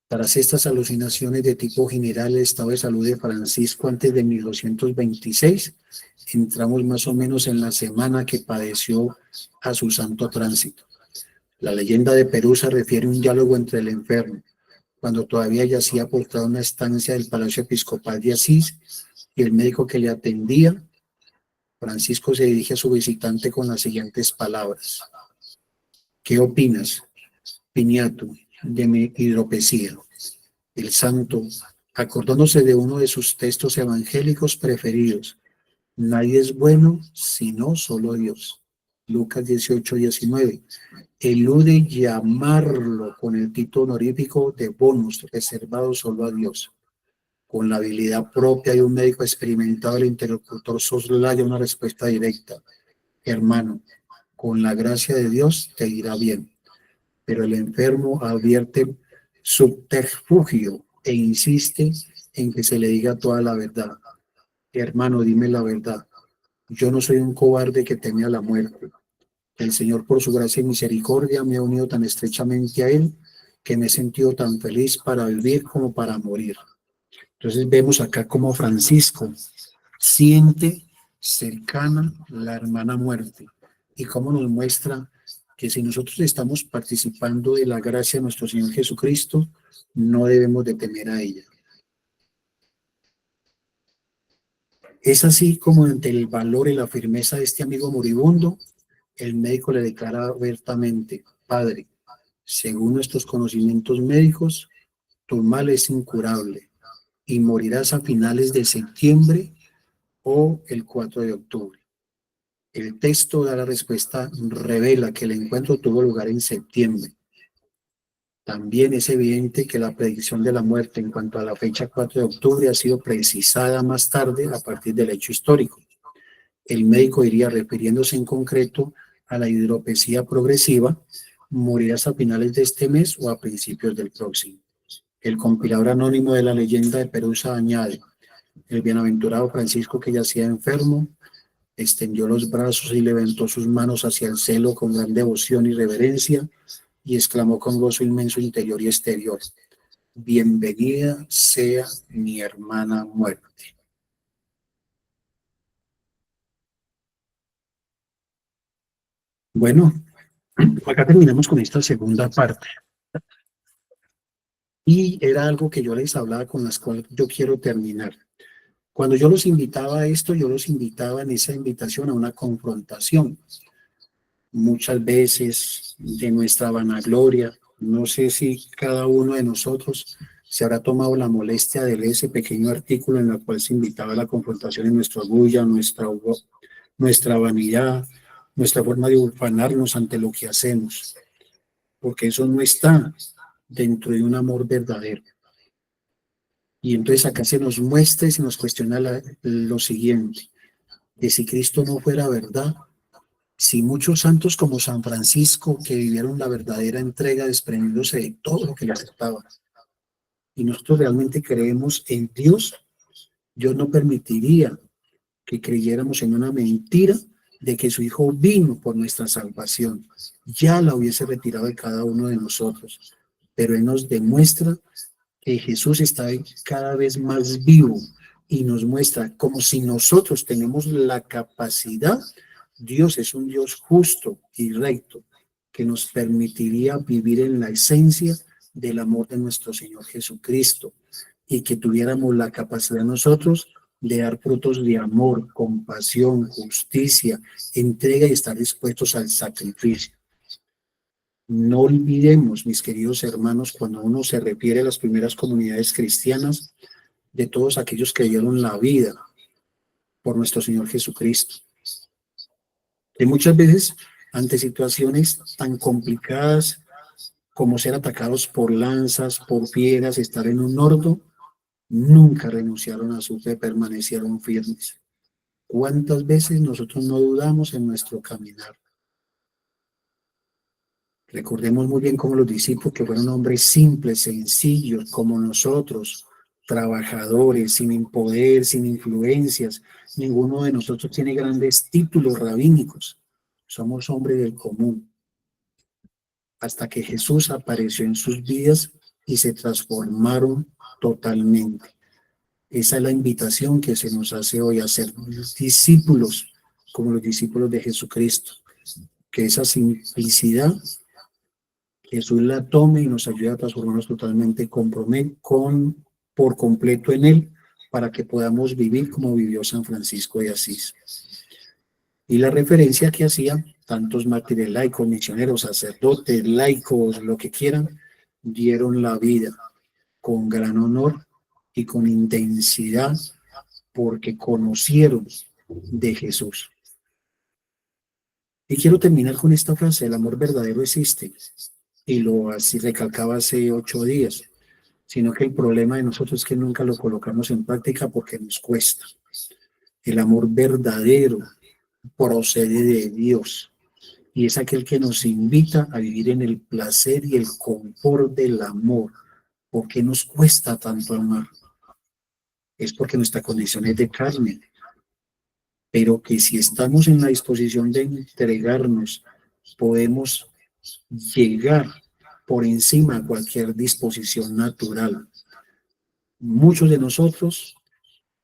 Tras estas alucinaciones de tipo general, el estado de salud de Francisco antes de 1226, entramos más o menos en la semana que padeció a su santo tránsito. La leyenda de Perusa refiere un diálogo entre el enfermo, cuando todavía yacía postrado en una estancia del Palacio Episcopal de Asís, y el médico que le atendía. Francisco se dirige a su visitante con las siguientes palabras: ¿qué opinas, Piniato, de mi hidropesía? El santo, acordándose de uno de sus textos evangélicos preferidos: nadie es bueno sino solo Dios. Lucas 18:19. Elude llamarlo con el título honorífico de bonus, reservado solo a Dios. Con la habilidad propia de un médico experimentado, el interlocutor soslaya una respuesta directa: hermano, con la gracia de Dios te irá bien. Pero el enfermo advierte subterfugio e insiste en que se le diga toda la verdad. Hermano, dime la verdad. Yo no soy un cobarde que teme a la muerte. El Señor, por su gracia y misericordia, me ha unido tan estrechamente a Él que me he sentido tan feliz para vivir como para morir. Entonces vemos acá como Francisco siente cercana la hermana muerte, y cómo nos muestra que si nosotros estamos participando de la gracia de nuestro Señor Jesucristo, no debemos de temer a ella. Es así como ante el valor y la firmeza de este amigo moribundo, el médico le declara abiertamente: Padre, según nuestros conocimientos médicos, tu mal es incurable y morirás a finales de septiembre o el 4 de octubre. El texto da la respuesta, revela que el encuentro tuvo lugar en septiembre. También es evidente que la predicción de la muerte en cuanto a la fecha 4 de octubre ha sido precisada más tarde a partir del hecho histórico. El médico diría, refiriéndose en concreto a la hidropesía progresiva: morirás a finales de este mes o a principios del próximo. El compilador anónimo de la leyenda de Perusa añade: el bienaventurado Francisco, que yacía enfermo, extendió los brazos y levantó sus manos hacia el cielo con gran devoción y reverencia, y exclamó con gozo inmenso interior y exterior: bienvenida sea mi hermana muerte. Bueno, acá terminamos con esta segunda parte. Y era algo que yo les hablaba, con las cuales yo quiero terminar. Cuando yo los invitaba a esto, yo los invitaba en esa invitación a una confrontación. Muchas veces de nuestra vanagloria, no sé si cada uno de nosotros se habrá tomado la molestia de leer ese pequeño artículo en el cual se invitaba a la confrontación en nuestro orgullo, nuestra vanidad, nuestra forma de ufanarnos ante lo que hacemos, porque eso no está dentro de un amor verdadero. Y entonces acá se nos muestra y se nos cuestiona lo siguiente, que si Cristo no fuera verdad, si muchos santos como San Francisco, que vivieron la verdadera entrega desprendiéndose de todo lo que les estaba, y nosotros realmente creemos en Dios no permitiría que creyéramos en una mentira de que su Hijo vino por nuestra salvación. Ya la hubiese retirado de cada uno de nosotros, pero Él nos demuestra que Jesús está cada vez más vivo y nos muestra como si nosotros tenemos la capacidad. Dios es un Dios justo y recto que nos permitiría vivir en la esencia del amor de nuestro Señor Jesucristo y que tuviéramos la capacidad nosotros de dar frutos de amor, compasión, justicia, entrega y estar dispuestos al sacrificio. No olvidemos, mis queridos hermanos, cuando uno se refiere a las primeras comunidades cristianas, de todos aquellos que dieron la vida por nuestro Señor Jesucristo. Que muchas veces, ante situaciones tan complicadas como ser atacados por lanzas, por fieras, estar en un horno, nunca renunciaron a su fe, permanecieron firmes. ¿Cuántas veces nosotros no dudamos en nuestro caminar? Recordemos muy bien cómo los discípulos, que fueron hombres simples, sencillos, como nosotros, trabajadores, sin poder, sin influencias. Ninguno de nosotros tiene grandes títulos rabínicos. Somos hombres del común. Hasta que Jesús apareció en sus vidas y se transformaron totalmente. Esa es la invitación que se nos hace hoy a ser discípulos, como los discípulos de Jesucristo. Que esa simplicidad Jesús la tome y nos ayude a transformarnos totalmente por completo en Él, para que podamos vivir como vivió San Francisco de Asís. Y la referencia que hacía, tantos mártires laicos, misioneros, sacerdotes, laicos, lo que quieran, dieron la vida con gran honor y con intensidad porque conocieron de Jesús. Y quiero terminar con esta frase: el amor verdadero existe. Y lo así recalcaba hace 8 días, sino que el problema de nosotros es que nunca lo colocamos en práctica porque nos cuesta. El amor verdadero procede de Dios y es aquel que nos invita a vivir en el placer y el confort del amor. ¿Por qué nos cuesta tanto amar? Es porque nuestra condición es de carne, pero que si estamos en la disposición de entregarnos, podemos llegar por encima de cualquier disposición natural. Muchos de nosotros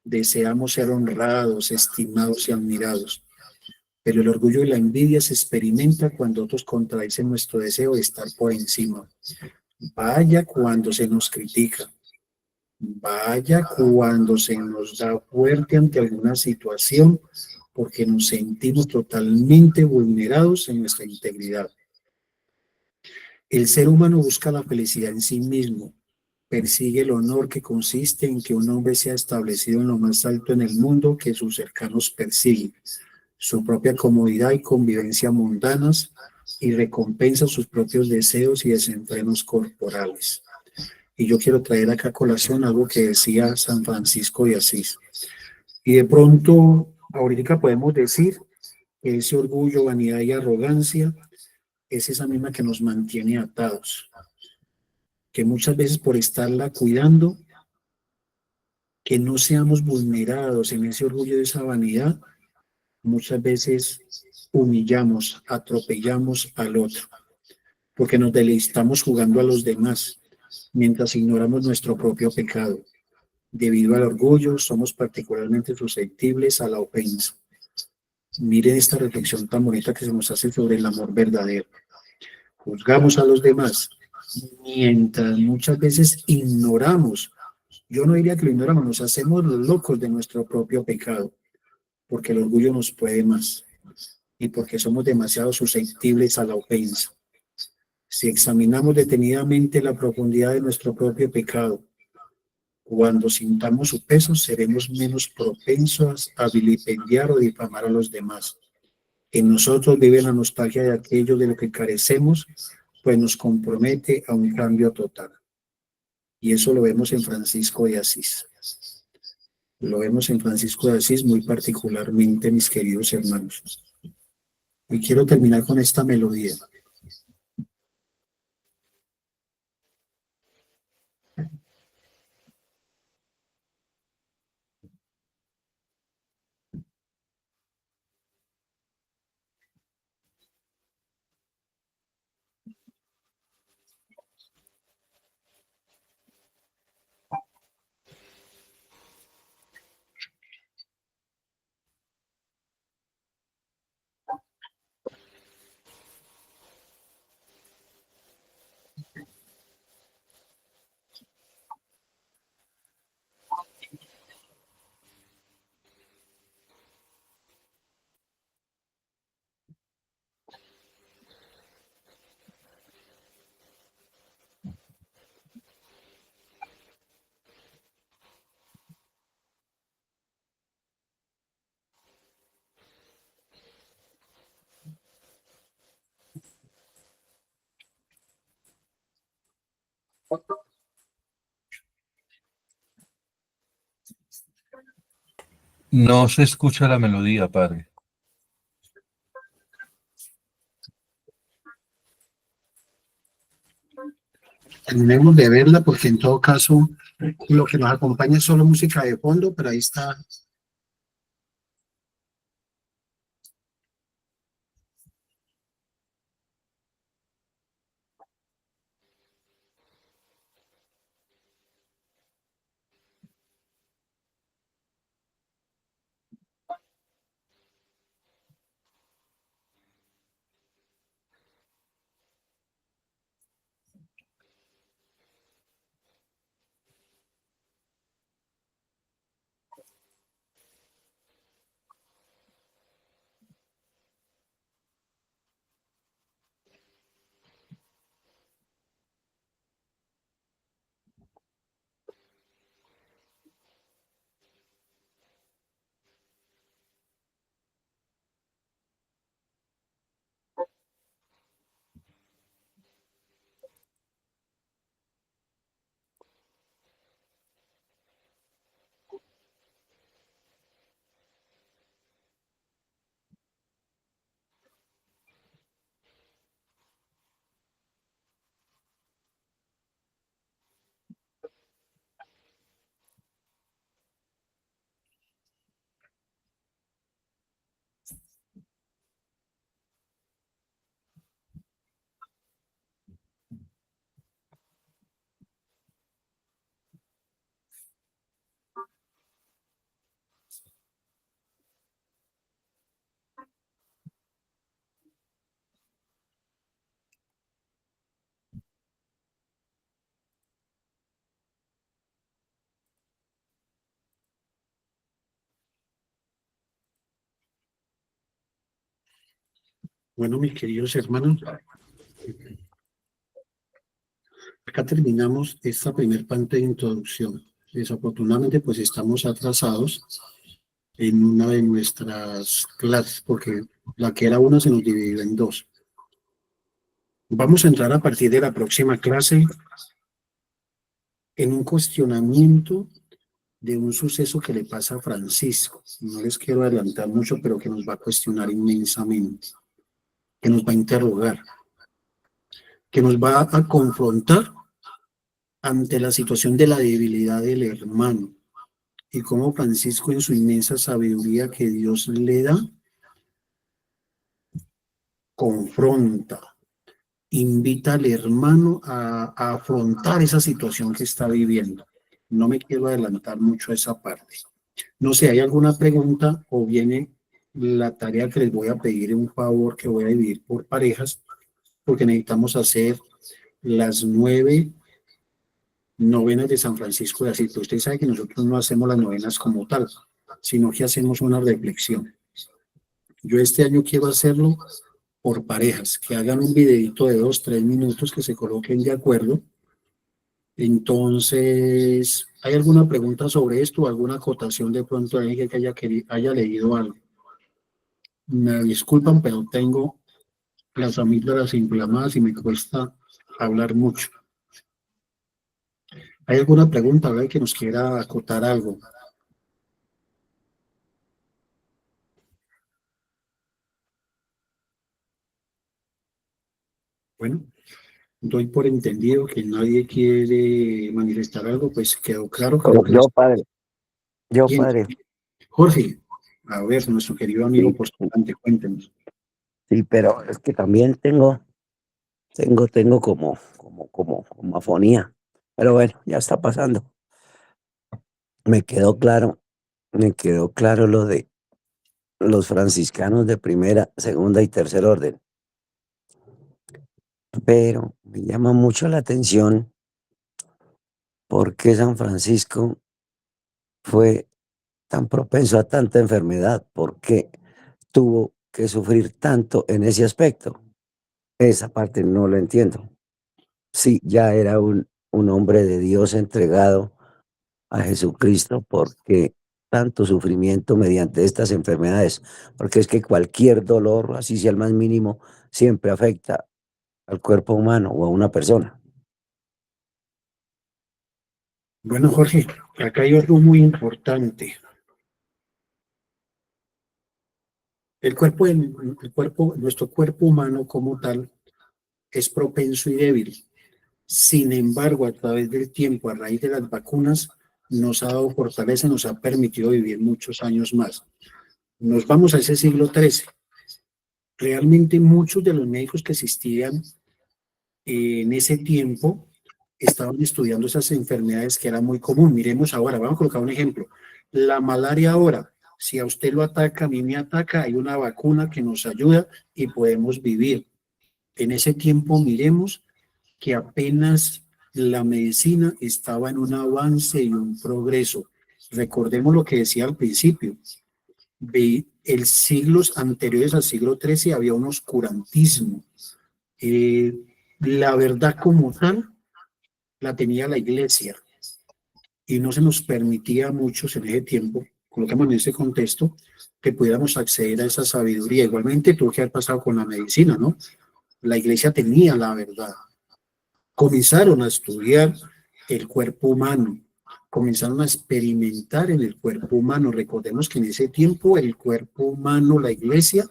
deseamos ser honrados, estimados y admirados, pero el orgullo y la envidia se experimenta cuando otros contradicen nuestro deseo de estar por encima. Vaya cuando se nos critica, vaya cuando se nos da fuerte ante alguna situación, porque nos sentimos totalmente vulnerados en nuestra integridad. El ser humano busca la felicidad en sí mismo, persigue el honor que consiste en que un hombre sea establecido en lo más alto en el mundo que sus cercanos persiguen, su propia comodidad y convivencia mundanas, y recompensa sus propios deseos y desenfrenos corporales. Y yo quiero traer acá a colación algo que decía San Francisco de Asís. Y de pronto, ahorita podemos decir que ese orgullo, vanidad y arrogancia es esa misma que nos mantiene atados, que muchas veces por estarla cuidando, que no seamos vulnerados en ese orgullo de esa vanidad, muchas veces humillamos, atropellamos al otro, porque nos deleitamos jugando a los demás, mientras ignoramos nuestro propio pecado. Debido al orgullo, somos particularmente susceptibles a la ofensa. Miren esta reflexión tan bonita que se nos hace sobre el amor verdadero. Juzgamos a los demás, mientras muchas veces ignoramos. Yo no diría que lo ignoramos, nos hacemos los locos de nuestro propio pecado, porque el orgullo nos puede más y porque somos demasiado susceptibles a la ofensa. Si examinamos detenidamente la profundidad de nuestro propio pecado, cuando sintamos su peso, seremos menos propensos a vilipendiar o difamar a los demás. En nosotros vive la nostalgia de aquello de lo que carecemos, pues nos compromete a un cambio total. Y eso lo vemos en Francisco de Asís. Lo vemos en Francisco de Asís muy particularmente, mis queridos hermanos. Y quiero terminar con esta melodía. No se escucha la melodía, padre. Terminemos de verla porque en todo caso lo que nos acompaña es solo música de fondo, pero ahí está. Bueno, mis queridos hermanos, acá terminamos esta primer parte de introducción. Desafortunadamente, pues estamos atrasados en una de nuestras clases, porque la que era una se nos dividió en dos. Vamos a entrar a partir de la próxima clase en un cuestionamiento de un suceso que le pasa a Francisco. No les quiero adelantar mucho, pero que nos va a cuestionar inmensamente, que nos va a interrogar, que nos va a confrontar ante la situación de la debilidad del hermano y cómo Francisco en su inmensa sabiduría que Dios le da, confronta, invita al hermano a afrontar esa situación que está viviendo. No me quiero adelantar mucho a esa parte. No sé, ¿hay alguna pregunta o viene la tarea que les voy a pedir un favor que voy a dividir por parejas? Porque necesitamos hacer las 9 novenas de San Francisco de Asís. Usted sabe que nosotros no hacemos las novenas como tal, sino que hacemos una reflexión. Yo este año quiero hacerlo por parejas, que hagan un videito de 2, 3 minutos, que se coloquen de acuerdo. Entonces, ¿hay alguna pregunta sobre esto o alguna acotación de pronto de alguien que haya leído algo? Me disculpan, pero tengo las amígdalas inflamadas y me cuesta hablar mucho. ¿Hay alguna pregunta, ¿verdad? Que nos quiera acotar algo? Bueno, doy por entendido que nadie quiere manifestar algo, pues quedó claro que lo que Yo, padre, yo, ¿Quién? padre, Jorge, a ver, nuestro querido amigo, sí, por delante, cuéntenos. sí, pero es que también tengo como afonía. Pero bueno, ya está pasando. Me quedó claro, me quedó claro lo de los franciscanos de primera, segunda y tercer orden. Pero me llama mucho la atención por qué San Francisco fue tan propenso a tanta enfermedad, por qué tuvo que sufrir tanto en ese aspecto. Esa parte no lo entiendo. Sí, ya era un hombre de Dios entregado a Jesucristo, porque tanto sufrimiento mediante estas enfermedades, porque es que cualquier dolor, así sea el más mínimo, siempre afecta al cuerpo humano o a una persona. Bueno, Jorge, acá hay algo muy importante. Nuestro cuerpo humano como tal es propenso y débil. Sin embargo, a través del tiempo, a raíz de las vacunas, nos ha dado fortaleza, nos ha permitido vivir muchos años más. Nos vamos a ese siglo XIII. Realmente muchos de los médicos que existían en ese tiempo estaban estudiando esas enfermedades que eran muy común. Miremos ahora, vamos a colocar un ejemplo. La malaria ahora, si a usted lo ataca, a mí me ataca, hay una vacuna que nos ayuda y podemos vivir. En ese tiempo miremos que apenas la medicina estaba en un avance y un progreso. Recordemos lo que decía al principio. En siglos anteriores al siglo XIII había un oscurantismo. Eh, la verdad como tal la tenía la iglesia y no se nos permitía a muchos en ese tiempo, colocamos en ese contexto, que pudiéramos acceder a esa sabiduría. Igualmente tuvo que haber pasado con la medicina, ¿no? La iglesia tenía la verdad. Comenzaron a estudiar el cuerpo humano, comenzaron a experimentar en el cuerpo humano. Recordemos que en ese tiempo el cuerpo humano, la iglesia,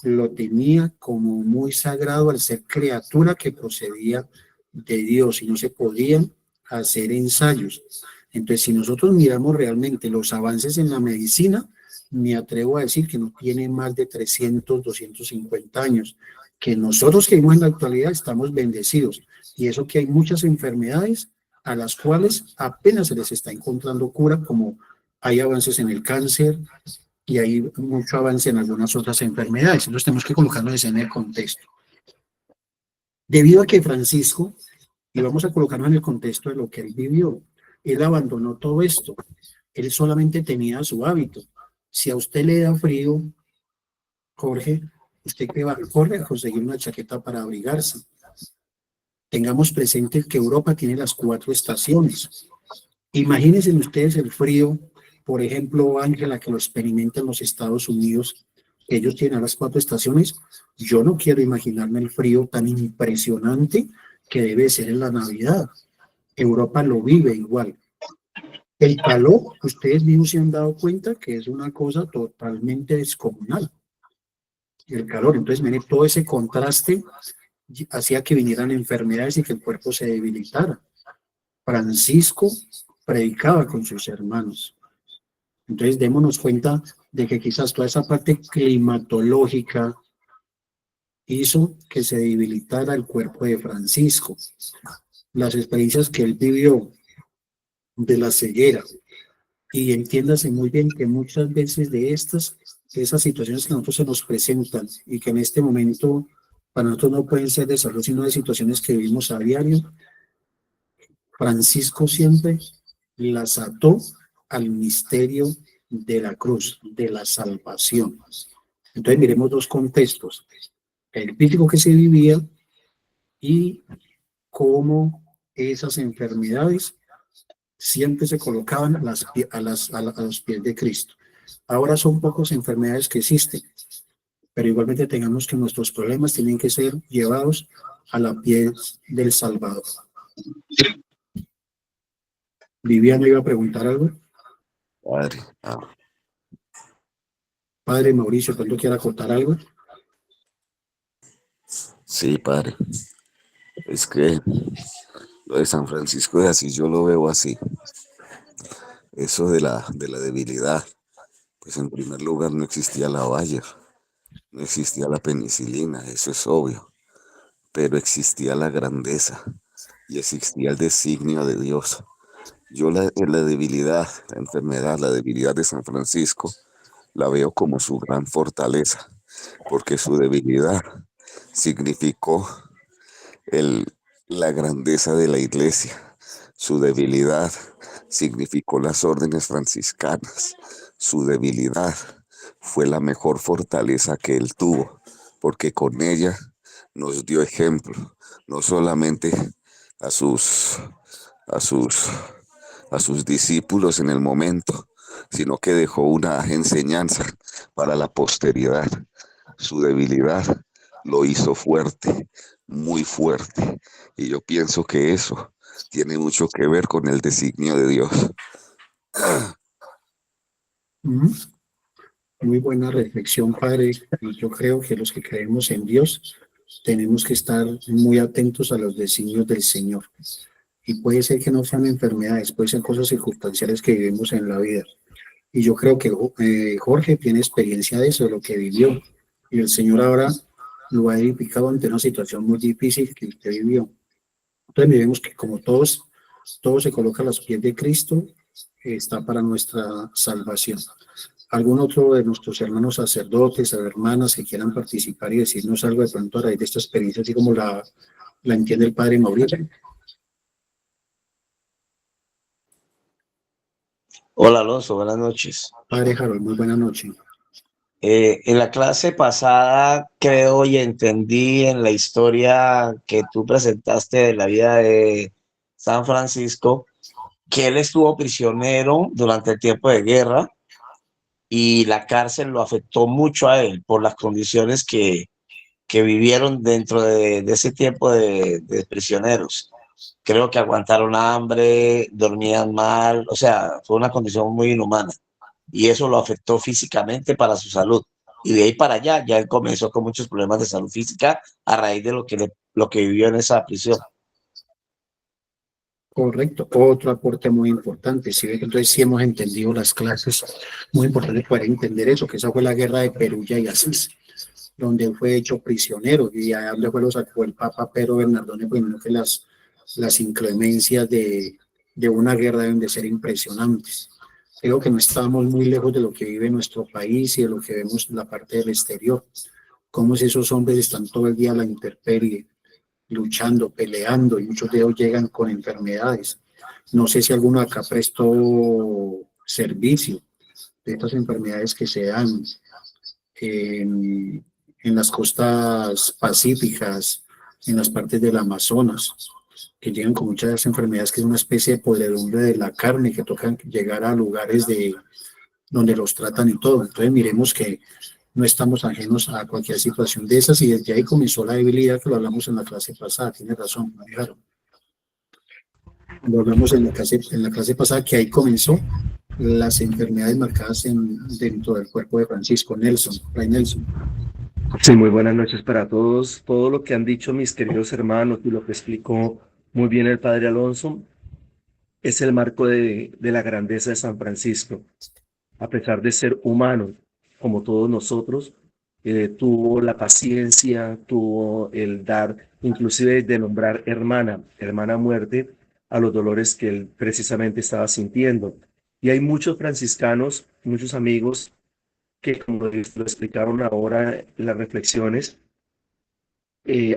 lo tenía como muy sagrado al ser criatura que procedía de Dios y no se podían hacer ensayos. Entonces, si nosotros miramos realmente los avances en la medicina, me atrevo a decir que no tiene más de 300, 250 años, que nosotros que vivimos en la actualidad estamos bendecidos. Y eso que hay muchas enfermedades a las cuales apenas se les está encontrando cura, como hay avances en el cáncer y hay mucho avance en algunas otras enfermedades. Entonces tenemos que colocarnos en el contexto. Debido a que Francisco, y vamos a colocarnos en el contexto de lo que él vivió, él abandonó todo esto. Él solamente tenía su hábito. Si a usted le da frío, Jorge, usted que va a correr a conseguir una chaqueta para abrigarse. Tengamos presente que Europa tiene las 4 estaciones. Imagínense ustedes el frío, por ejemplo, Ángela, que lo experimenta en los Estados Unidos, ellos tienen las 4 estaciones. Yo no quiero imaginarme el frío tan impresionante que debe ser en la Navidad. Europa lo vive igual. El calor, ustedes mismos se han dado cuenta que es una cosa totalmente descomunal. El calor, entonces, miren, todo ese contraste hacía que vinieran enfermedades y que el cuerpo se debilitara. Francisco predicaba con sus hermanos. Entonces, démonos cuenta de que quizás toda esa parte climatológica hizo que se debilitara el cuerpo de Francisco. Las experiencias que él vivió de la ceguera. Y entiéndase muy bien que muchas veces de esas situaciones que a nosotros se nos presentan y que en este momento para nosotros no pueden ser de salud, sino de situaciones que vivimos a diario, Francisco siempre las ató al misterio de la cruz, de la salvación. Entonces miremos dos contextos, el crítico que se vivía y cómo esas enfermedades siempre se colocaban a los pies de Cristo. Ahora son pocas enfermedades que existen, pero igualmente tengamos que nuestros problemas tienen que ser llevados a la pies del Salvador. Viviana iba a preguntar algo. Padre, Padre Mauricio, ¿cuándo quiera contar algo? sí, padre. Es que lo de San Francisco de Asís yo lo veo así. Eso de la debilidad. Pues en primer lugar no existía la Bayer, no existía la penicilina, eso es obvio. Pero existía la grandeza y existía el designio de Dios. Yo la debilidad, la enfermedad, la debilidad de San Francisco la veo como su gran fortaleza, porque su debilidad significó el, la grandeza de la iglesia. Su debilidad significó las órdenes franciscanas. Su debilidad fue la mejor fortaleza que él tuvo, porque con ella nos dio ejemplo, no solamente a sus, a sus, a sus discípulos en el momento, sino que dejó una enseñanza para la posteridad. Su debilidad lo hizo fuerte, muy fuerte. Y yo pienso que eso tiene mucho que ver con el designio de Dios. Muy buena reflexión, padre. Y yo creo que los que creemos en Dios tenemos que estar muy atentos a los designios del Señor. Y puede ser que no sean enfermedades, puede ser cosas circunstanciales que vivimos en la vida. Y yo creo que Jorge tiene experiencia de eso, de lo que vivió. Y el Señor ahora lo ha edificado ante una situación muy difícil que usted vivió. Entonces vemos que como todos, todo se coloca a los pies de Cristo, está para nuestra salvación. ¿Algún otro de nuestros hermanos sacerdotes o hermanas que quieran participar y decirnos algo de pronto a raíz de esta experiencia, así como la entiende el padre Mauricio? Hola Alonso, buenas noches. Padre Harold, muy buena noche. En la clase pasada creo y entendí en la historia que tú presentaste de la vida de San Francisco que él estuvo prisionero durante el tiempo de guerra y la cárcel lo afectó mucho a él por las condiciones que vivieron dentro de ese tiempo de prisioneros. Creo que aguantaron hambre, dormían mal, o sea, fue una condición muy inhumana. Y eso lo afectó físicamente para su salud. Y de ahí para allá ya él comenzó con muchos problemas de salud física a raíz de lo que vivió en esa prisión. Correcto, otro aporte muy importante. Si ve que entonces sí hemos entendido las clases, muy importante poder entender eso, que esa fue la guerra de Perugia y Asís, donde fue hecho prisionero y allá donde fue lo sacó el Papa Pedro Bernardone, primero que las inclemencias de una guerra deben de ser impresionantes. Creo que no estamos muy lejos de lo que vive nuestro país y de lo que vemos en la parte del exterior. Cómo si esos hombres están todo el día a la intemperie, luchando, peleando, y muchos de ellos llegan con enfermedades. No sé si alguno acá prestó servicio de estas enfermedades que se dan en las costas pacíficas, en las partes del Amazonas, que llegan con muchas de las enfermedades que es una especie de podredumbre de la carne, que tocan llegar a lugares donde los tratan y todo. Entonces miremos que no estamos ajenos a cualquier situación de esas y desde ahí comenzó la debilidad que lo hablamos en la clase pasada, tiene razón, claro. Lo hablamos en la clase pasada que ahí comenzó las enfermedades marcadas dentro del cuerpo de Francisco Nelson, Fray Nelson. Sí, muy buenas noches para todos. Todo lo que han dicho mis queridos hermanos y lo que explicó muy bien el padre Alonso es el marco de la grandeza de San Francisco. A pesar de ser humano, como todos nosotros, tuvo la paciencia, tuvo el dar, inclusive de nombrar hermana muerte, a los dolores que él precisamente estaba sintiendo. Y hay muchos franciscanos, muchos amigos, que como lo explicaron ahora en las reflexiones,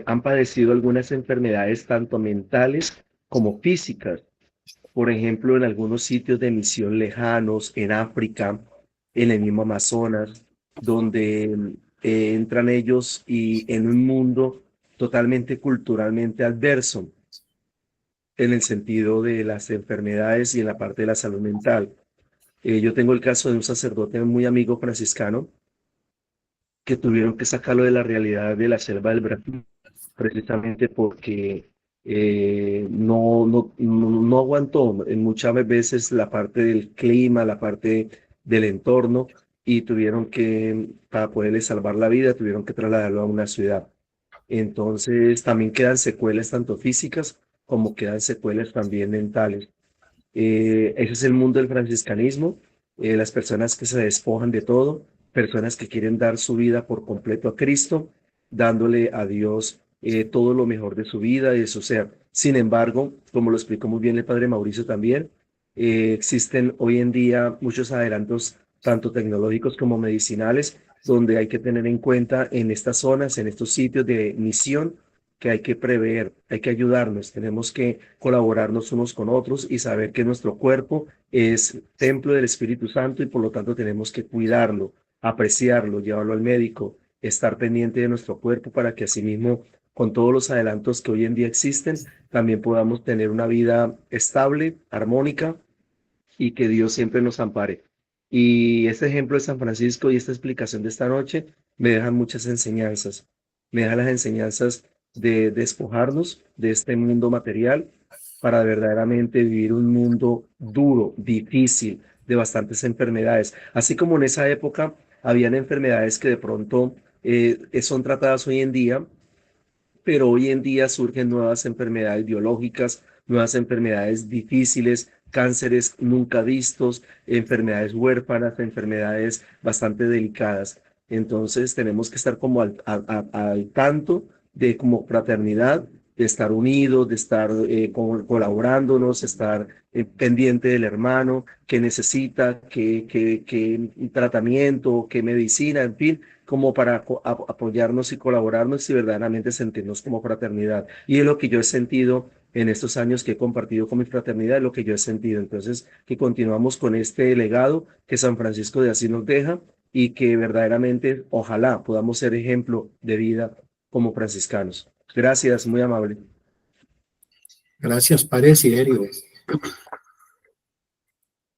han padecido algunas enfermedades tanto mentales como físicas. Por ejemplo, en algunos sitios de misión lejanos, en África, en el mismo Amazonas, donde entran ellos y en un mundo totalmente culturalmente adverso, en el sentido de las enfermedades y en la parte de la salud mental. Yo tengo el caso de un sacerdote muy amigo franciscano que tuvieron que sacarlo de la realidad de la selva del Brasil, precisamente porque no aguantó en muchas veces la parte del clima, la parte del entorno, y tuvieron que, para poderle salvar la vida, tuvieron que trasladarlo a una ciudad. Entonces también quedan secuelas tanto físicas como quedan secuelas también mentales. Ese es el mundo del franciscanismo, las personas que se despojan de todo, personas que quieren dar su vida por completo a Cristo, dándole a Dios todo lo mejor de su vida y de su ser. Sin embargo, como lo explicó muy bien el padre Mauricio también, existen hoy en día muchos adelantos, tanto tecnológicos como medicinales, donde hay que tener en cuenta en estas zonas, en estos sitios de misión, que hay que prever, hay que ayudarnos, tenemos que colaborarnos unos con otros y saber que nuestro cuerpo es templo del Espíritu Santo y por lo tanto tenemos que cuidarlo, apreciarlo, llevarlo al médico, estar pendiente de nuestro cuerpo para que asimismo, con todos los adelantos que hoy en día existen, también podamos tener una vida estable, armónica y que Dios siempre nos ampare. Y este ejemplo de San Francisco y esta explicación de esta noche me dejan muchas enseñanzas. Me dejan las enseñanzas de despojarnos de este mundo material para verdaderamente vivir un mundo duro, difícil, de bastantes enfermedades. Así como en esa época habían enfermedades que de pronto son tratadas hoy en día, pero hoy en día surgen nuevas enfermedades biológicas, nuevas enfermedades difíciles, cánceres nunca vistos, enfermedades huérfanas, enfermedades bastante delicadas. Entonces tenemos que estar como al tanto de como fraternidad, de estar unidos, de estar colaborándonos, estar pendiente del hermano que necesita, que tratamiento, qué medicina, en fin, como para apoyarnos y colaborarnos y verdaderamente sentirnos como fraternidad. Y es lo que yo he sentido en estos años que he compartido con mi fraternidad, es lo que yo he sentido. Entonces, que continuamos con este legado que San Francisco de Asís nos deja y que verdaderamente, ojalá podamos ser ejemplo de vida como franciscanos. Gracias, muy amable. Gracias, Padre Siderio.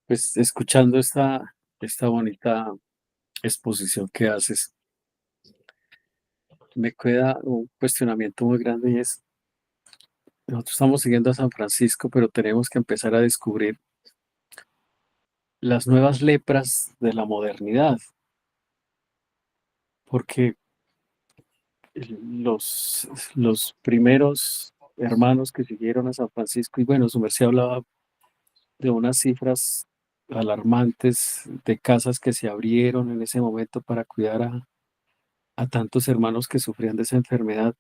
Pues escuchando esta bonita exposición que haces, me queda un cuestionamiento muy grande y es, nosotros estamos siguiendo a San Francisco, pero tenemos que empezar a descubrir las nuevas lepras de la modernidad, porque los primeros hermanos que siguieron a San Francisco, y bueno, su merced hablaba de unas cifras alarmantes de casas que se abrieron en ese momento para cuidar a tantos hermanos que sufrían de esa enfermedad,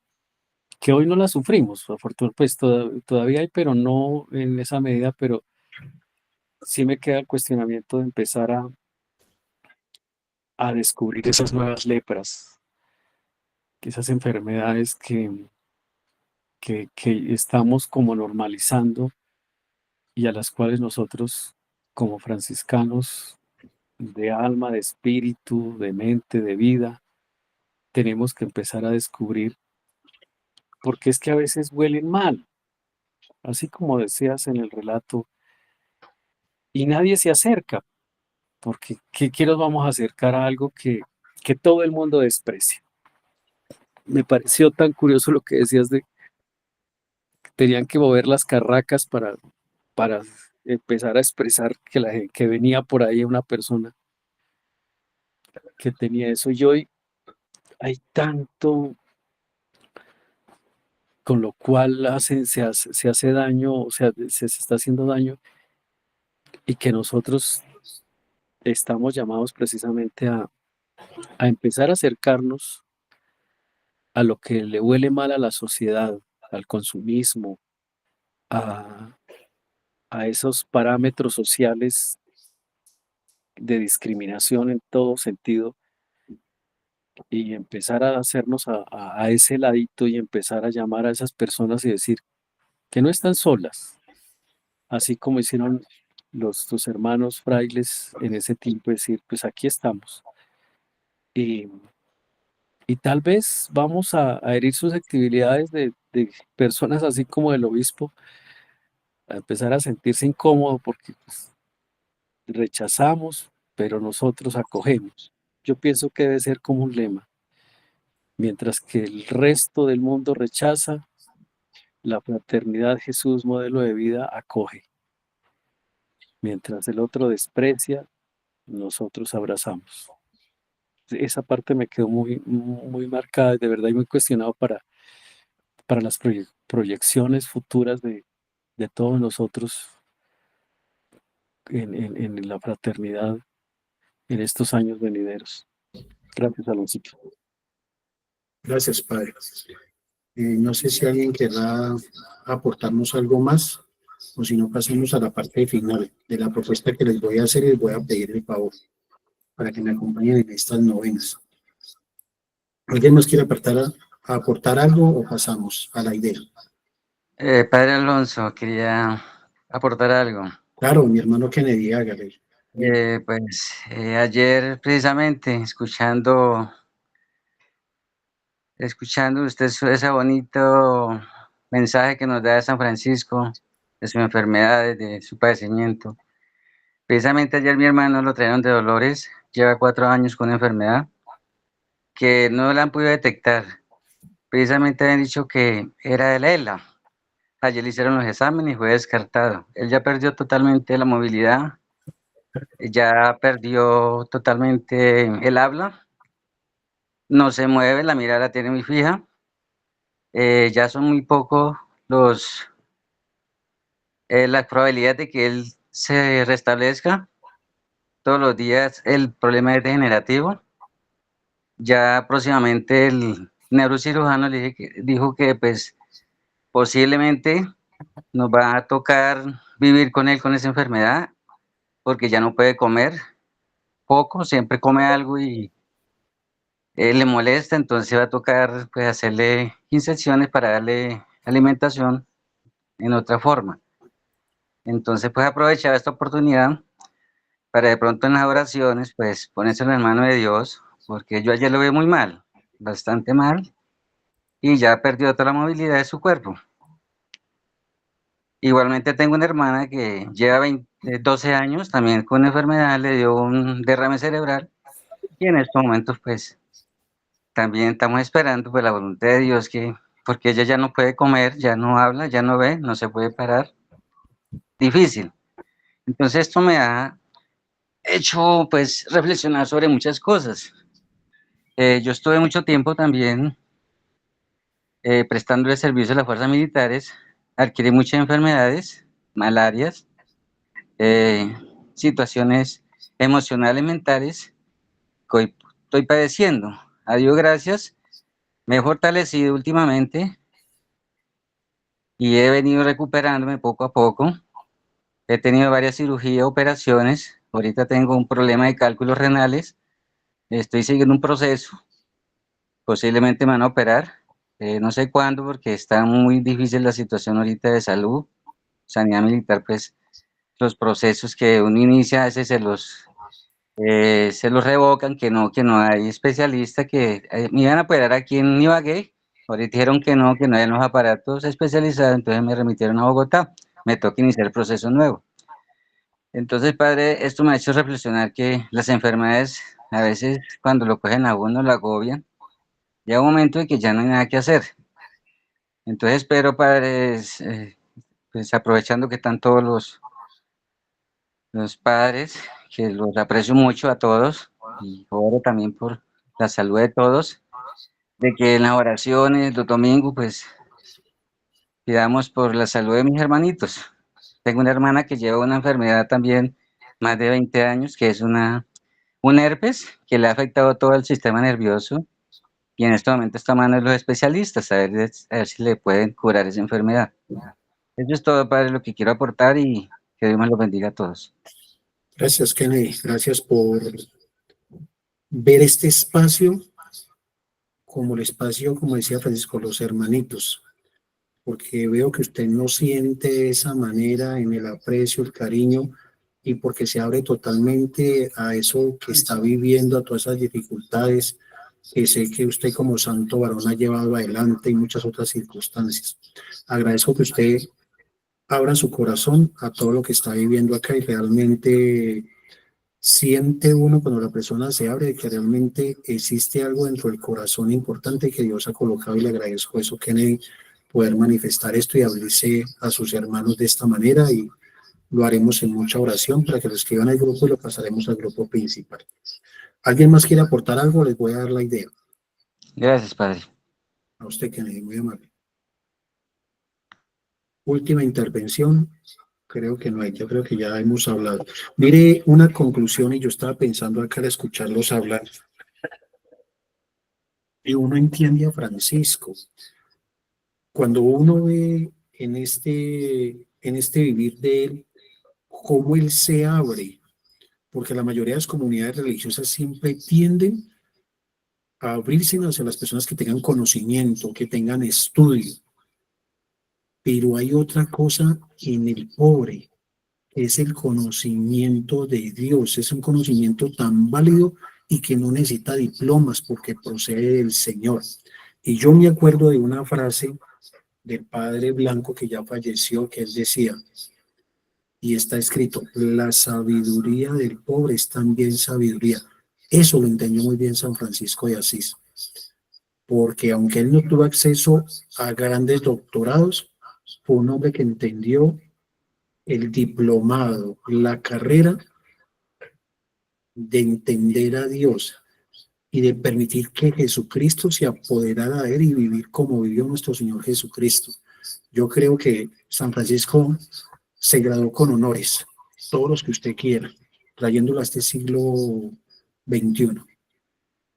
que hoy no la sufrimos, afortunadamente, pues todavía hay, pero no en esa medida, pero sí me queda el cuestionamiento de empezar a descubrir esas nuevas lepras, esas enfermedades que estamos como normalizando y a las cuales nosotros como franciscanos de alma, de espíritu, de mente, de vida, tenemos que empezar a descubrir, porque es que a veces huelen mal, así como decías en el relato, y nadie se acerca, porque ¿qué nos vamos a acercar a algo que todo el mundo desprecia? Me pareció tan curioso lo que decías de que tenían que mover las carracas para empezar a expresar que venía por ahí una persona que tenía eso. Y hoy hay tanto con lo cual se hace daño, o sea, se está haciendo daño y que nosotros estamos llamados precisamente a empezar a acercarnos a lo que le huele mal a la sociedad, al consumismo, a, a esos parámetros sociales de discriminación en todo sentido y empezar a hacernos a ese ladito y empezar a llamar a esas personas y decir que no están solas, así como hicieron tus hermanos frailes en ese tiempo, decir, pues aquí estamos. Y, y tal vez vamos a herir susceptibilidades de personas así como el obispo, a empezar a sentirse incómodo porque pues, rechazamos, pero nosotros acogemos. Yo pienso que debe ser como un lema. Mientras que el resto del mundo rechaza, la fraternidad Jesús, modelo de vida, acoge. Mientras el otro desprecia, nosotros abrazamos. Esa parte me quedó muy marcada, de verdad, y muy cuestionado para las proyecciones futuras de todos nosotros en la fraternidad en estos años venideros. Gracias, Aloncito. Gracias, Padre. No sé si alguien querrá aportarnos algo más, o si no, pasemos a la parte final de la propuesta que les voy a hacer y les voy a pedir el favor para que me acompañen en estas novenas. ¿Alguien más quiere aportar algo o pasamos a la idea? Padre Alonso, quería aportar algo. Claro, mi hermano Kennedy, hágale. Ayer precisamente escuchando usted ese bonito mensaje que nos da de San Francisco, de su enfermedad, de su padecimiento. Precisamente ayer mi hermano lo trajeron de Dolores, lleva 4 años con una enfermedad que no la han podido detectar. Precisamente habían dicho que era de la ELA. Ayer le hicieron los exámenes y fue descartado. Él ya perdió totalmente la movilidad, ya perdió totalmente el habla, no se mueve, la mirada la tiene muy fija. Ya son muy pocos las probabilidades de que él se restablezca. Todos los días el problema es degenerativo. Ya próximamente el neurocirujano le dijo que pues posiblemente nos va a tocar vivir con él con esa enfermedad, porque ya no puede comer poco, siempre come algo y le molesta, entonces va a tocar pues hacerle inyecciones para darle alimentación en otra forma. Entonces pues aprovechar esta oportunidad para de pronto en las oraciones pues ponérselo en mano de Dios, porque yo ayer lo veo muy mal, bastante mal, y ya perdió toda la movilidad de su cuerpo. Igualmente tengo una hermana que lleva 12 años también con una enfermedad, le dio un derrame cerebral, y en estos momentos pues también estamos esperando pues la voluntad de Dios, porque ella ya no puede comer, ya no habla, ya no ve, no se puede parar, difícil. Entonces esto me ha hecho pues reflexionar sobre muchas cosas. Yo estuve mucho tiempo también prestándole servicio a las fuerzas militares, adquirí muchas enfermedades, malarias, situaciones emocionales, mentales, que hoy estoy padeciendo. A Dios gracias, me he fortalecido últimamente y he venido recuperándome poco a poco. He tenido varias cirugías, operaciones. Ahorita tengo un problema de cálculos renales. Estoy siguiendo un proceso. Posiblemente me van a operar. No sé cuándo, porque está muy difícil la situación ahorita de salud. Sanidad militar, pues los procesos que uno inicia a veces se los revocan, que no hay especialista, que me iban a operar aquí en Ibagué. Ahorita dijeron que no hay los aparatos especializados, entonces me remitieron a Bogotá. Me toca iniciar el proceso nuevo. Entonces, padre, esto me ha hecho reflexionar que las enfermedades, a veces cuando lo cogen a uno, lo agobian. Llega un momento en que ya no hay nada que hacer. Entonces, espero, padres, pues aprovechando que están todos los padres, que los aprecio mucho a todos, y oro también por la salud de todos, de que en las oraciones, los domingos, pues pidamos por la salud de mis hermanitos. Tengo una hermana que lleva una enfermedad también, más de 20 años, que es un herpes que le ha afectado todo el sistema nervioso, y en este momento está en manos de los especialistas, a ver si le pueden curar esa enfermedad. Eso es todo, padre, lo que quiero aportar, y que Dios me los bendiga a todos. Gracias, Kennedy. Gracias por ver este espacio como el espacio, como decía Francisco, los hermanitos, porque veo que usted no siente esa manera en el aprecio, el cariño, y porque se abre totalmente a eso que está viviendo, a todas esas dificultades que sé que usted como santo varón ha llevado adelante y muchas otras circunstancias. Agradezco que usted abra su corazón a todo lo que está viviendo acá y realmente siente uno cuando la persona se abre de que realmente existe algo dentro del corazón importante que Dios ha colocado, y le agradezco eso, Kennedy, poder manifestar esto y abrirse a sus hermanos de esta manera, y lo haremos en mucha oración para que lo escriban al grupo y lo pasaremos al grupo principal. ¿Alguien más quiere aportar algo? Les voy a dar la idea. Gracias, Padre. A usted, Kennedy, muy amable. Última intervención. Creo que no hay, yo creo que ya hemos hablado. Mire, una conclusión, y yo estaba pensando acá al escucharlos hablar, y uno entiende a Francisco. Cuando uno ve en este vivir de él, cómo él se abre, porque la mayoría de las comunidades religiosas siempre tienden a abrirse hacia las personas que tengan conocimiento, que tengan estudio, pero hay otra cosa en el pobre, es el conocimiento de Dios. Es un conocimiento tan válido y que no necesita diplomas porque procede del Señor. Y yo me acuerdo de una frase del padre Blanco, que ya falleció, que él decía, y está escrito: la sabiduría del pobre es también sabiduría. Eso lo entendió muy bien San Francisco de Asís, porque aunque él no tuvo acceso a grandes doctorados, fue un hombre que entendió el diplomado, la carrera de entender a Dios y de permitir que Jesucristo se apoderara de él y vivir como vivió nuestro Señor Jesucristo. Yo creo que San Francisco se graduó con honores, todos los que usted quiera, trayéndolo a este siglo XXI.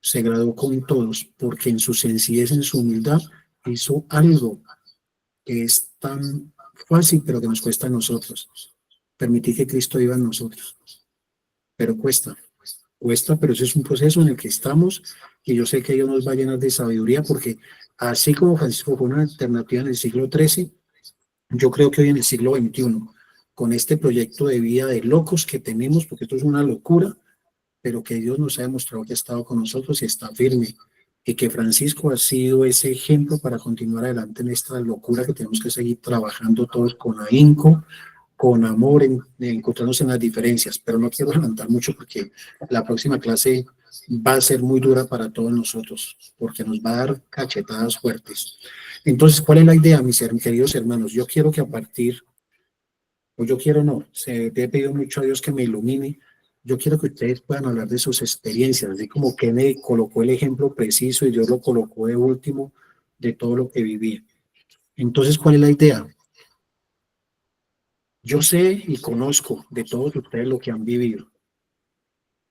Se graduó con todos, porque en su sencillez, en su humildad, hizo algo que es tan fácil, pero que nos cuesta a nosotros. Permitir que Cristo viva en nosotros. Pero cuesta, pero ese es un proceso en el que estamos, y yo sé que Dios nos va a llenar de sabiduría, porque así como Francisco fue una alternativa en el siglo XIII, yo creo que hoy en el siglo XXI, con este proyecto de vida de locos que tenemos, porque esto es una locura, pero que Dios nos ha demostrado que ha estado con nosotros y está firme, y que Francisco ha sido ese ejemplo para continuar adelante en esta locura, que tenemos que seguir trabajando todos con ahínco, con amor, en encontrarnos en las diferencias. Pero no quiero adelantar mucho, porque la próxima clase va a ser muy dura para todos nosotros, porque nos va a dar cachetadas fuertes. Entonces, ¿cuál es la idea, mis queridos hermanos? Yo quiero que a partir, o yo quiero no, le he pedido mucho a Dios que me ilumine. Yo quiero que ustedes puedan hablar de sus experiencias, así como Kennedy colocó el ejemplo preciso y Dios lo colocó de último, de todo lo que vivía. Entonces, ¿cuál es la idea? Yo sé y conozco de todos ustedes lo que han vivido,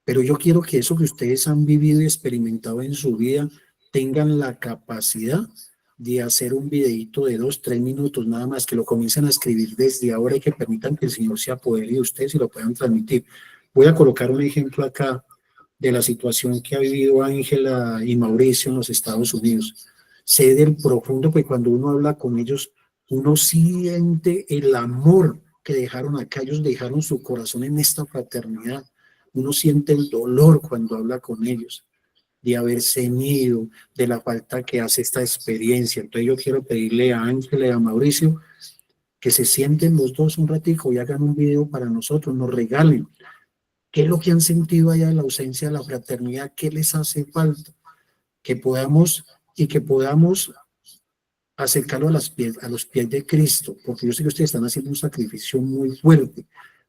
pero yo quiero que eso que ustedes han vivido y experimentado en su vida tengan la capacidad de hacer un videíto de 2, 3 minutos nada más, que lo comiencen a escribir desde ahora y que permitan que el Señor se apodere de ustedes y lo puedan transmitir. Voy a colocar un ejemplo acá de la situación que ha vivido Ángela y Mauricio en los Estados Unidos. Sé del profundo, pues cuando uno habla con ellos, uno siente el amor que dejaron acá. Ellos dejaron su corazón en esta fraternidad. Uno siente el dolor cuando habla con ellos, de haberse ido, de la falta que hace esta experiencia. Entonces yo quiero pedirle a Ángela y a Mauricio que se sienten los dos un ratico y hagan un video para nosotros, nos regalen. ¿Qué es lo que han sentido allá de la ausencia de la fraternidad? ¿Qué les hace falta? Que podamos acercarlo a los pies de Cristo, porque yo sé que ustedes están haciendo un sacrificio muy fuerte.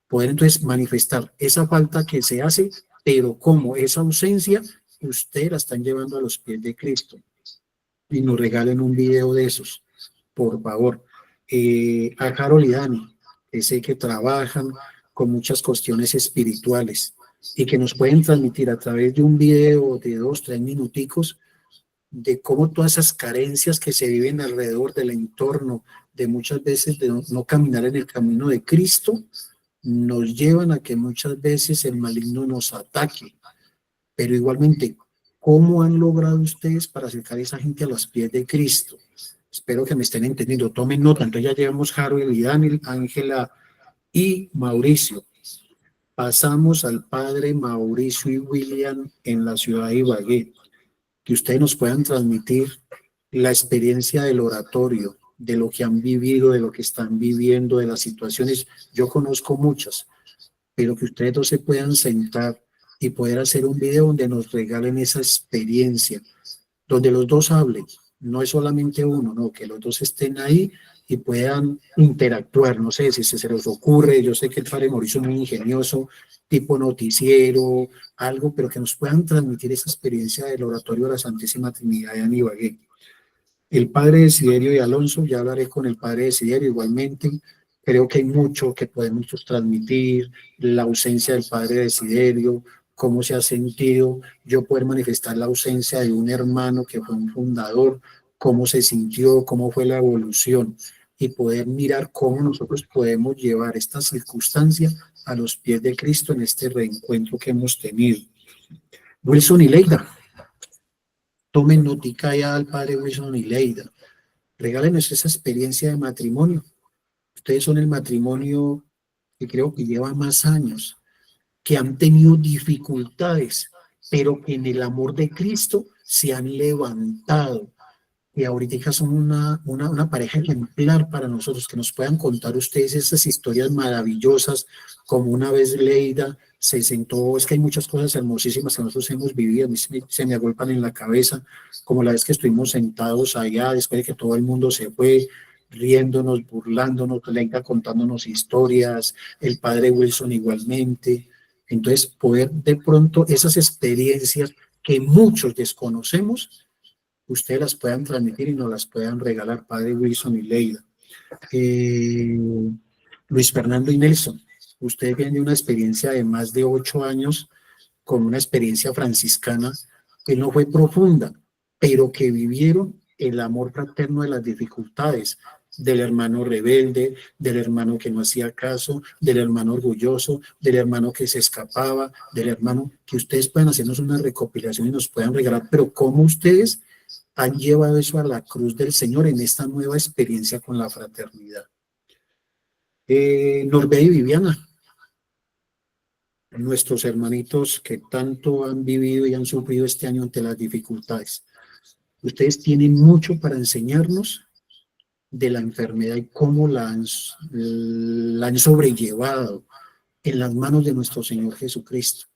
Poder entonces manifestar esa falta que se hace, pero como esa ausencia, ustedes la están llevando a los pies de Cristo. Y nos regalen un video de esos, por favor. A Harold y Dani, que sé que trabajan con muchas cuestiones espirituales y que nos pueden transmitir a través de un video de 2, 3 minuticos de cómo todas esas carencias que se viven alrededor del entorno, de muchas veces de no caminar en el camino de Cristo, nos llevan a que muchas veces el maligno nos ataque. Pero igualmente, ¿cómo han logrado ustedes para acercar a esa gente a los pies de Cristo? Espero que me estén entendiendo. Tomen nota. Entonces ya llevamos Harold y Daniel, Ángela y Mauricio. Pasamos al padre Mauricio y William en la ciudad de Ibagué. Que ustedes nos puedan transmitir la experiencia del oratorio, de lo que han vivido, de lo que están viviendo, de las situaciones. Yo conozco muchas, pero que ustedes dos se puedan sentar y poder hacer un video donde nos regalen esa experiencia, donde los dos hablen, no es solamente uno, no, que los dos estén ahí y puedan interactuar, no sé si se les ocurre, yo sé que el padre Mauricio es muy ingenioso, tipo noticiero, algo, pero que nos puedan transmitir esa experiencia del oratorio de la Santísima Trinidad de Ibagué. El padre Desiderio y Alonso, ya hablaré con el padre Desiderio igualmente. Creo que hay mucho que podemos transmitir, la ausencia del padre Desiderio, cómo se ha sentido yo poder manifestar la ausencia de un hermano que fue un fundador, cómo se sintió, cómo fue la evolución y poder mirar cómo nosotros podemos llevar esta circunstancia a los pies de Cristo en este reencuentro que hemos tenido. Wilson y Leida, tomen notica ya al padre Wilson y Leida. Regálenos esa experiencia de matrimonio. Ustedes son el matrimonio que creo que lleva más años, que han tenido dificultades, pero que en el amor de Cristo se han levantado. Y ahorita son una pareja ejemplar para nosotros, que nos puedan contar ustedes esas historias maravillosas, como una vez Leida se sentó, es que hay muchas cosas hermosísimas que nosotros hemos vivido, a mí se me agolpan en la cabeza, como la vez que estuvimos sentados allá, después de que todo el mundo se fue, riéndonos, burlándonos, Leida contándonos historias, el padre Wilson igualmente. Entonces, poder de pronto esas experiencias que muchos desconocemos, ustedes las puedan transmitir y nos las puedan regalar, padre Wilson y Leida. Luis Fernando y Nelson, ustedes vienen de una experiencia de más de 8 años con una experiencia franciscana que no fue profunda, pero que vivieron el amor fraterno de las dificultades, del hermano rebelde, del hermano que no hacía caso, del hermano orgulloso, del hermano que se escapaba, del hermano que ustedes puedan hacernos una recopilación y nos puedan regalar, pero cómo ustedes han llevado eso a la cruz del Señor en esta nueva experiencia con la fraternidad. Norbert y Viviana, nuestros hermanitos que tanto han vivido y han sufrido este año ante las dificultades. Ustedes tienen mucho para enseñarnos de la enfermedad y cómo la han sobrellevado en las manos de nuestro Señor Jesucristo.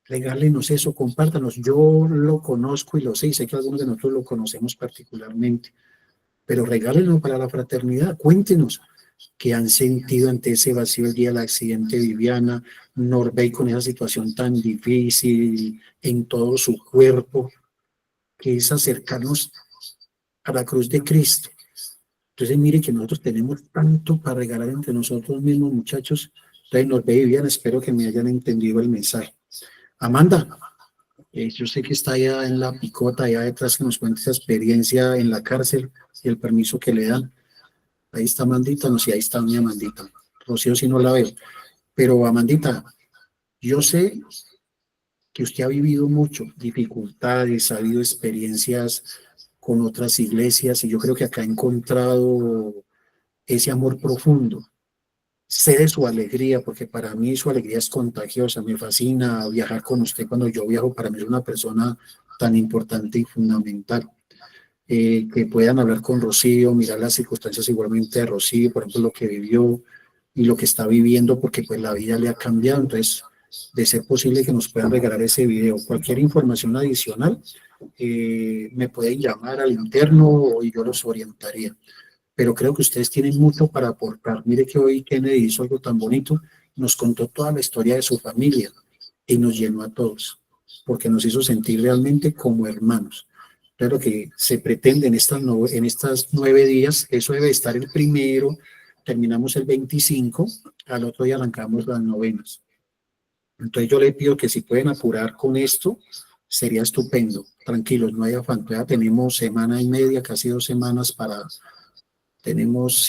Regálenos eso, compártanos. Yo lo conozco y lo sé, y sé que algunos de nosotros lo conocemos particularmente, pero regálenos para la fraternidad. Cuéntenos qué han sentido ante ese vacío el día del accidente de Viviana, Norbey con esa situación tan difícil en todo su cuerpo, que es acercarnos a la cruz de Cristo. Entonces, mire que nosotros tenemos tanto para regalar entre nosotros mismos, muchachos. Entonces, Norbey y Viviana, espero que me hayan entendido el mensaje. Amanda, yo sé que está allá en la picota, allá detrás, que nos cuente esa experiencia en la cárcel y el permiso que le dan. Ahí está Amandita, no sé, ahí está mi Amandita. Rocío si no la veo. Pero Amandita, yo sé que usted ha vivido mucho, dificultades, ha habido experiencias con otras iglesias y yo creo que acá ha encontrado ese amor profundo. Sé de su alegría, porque para mí su alegría es contagiosa, me fascina viajar con usted cuando yo viajo, para mí es una persona tan importante y fundamental. Que puedan hablar con Rocío, mirar las circunstancias igualmente de Rocío, por ejemplo, lo que vivió y lo que está viviendo, porque pues la vida le ha cambiado, entonces, de ser posible que nos puedan regalar ese video. Cualquier información adicional, me pueden llamar al interno y yo los orientaría. Pero creo que ustedes tienen mucho para aportar. Mire que hoy Kennedy hizo algo tan bonito, nos contó toda la historia de su familia y nos llenó a todos, porque nos hizo sentir realmente como hermanos. Entonces, lo que se pretende en estas 9 días, eso debe estar el primero, terminamos el 25, al otro día arrancamos las novenas. Entonces yo le pido que si pueden apurar con esto, sería estupendo. Tranquilos, no hay afán. Ya tenemos semana y media, casi 2 semanas tenemos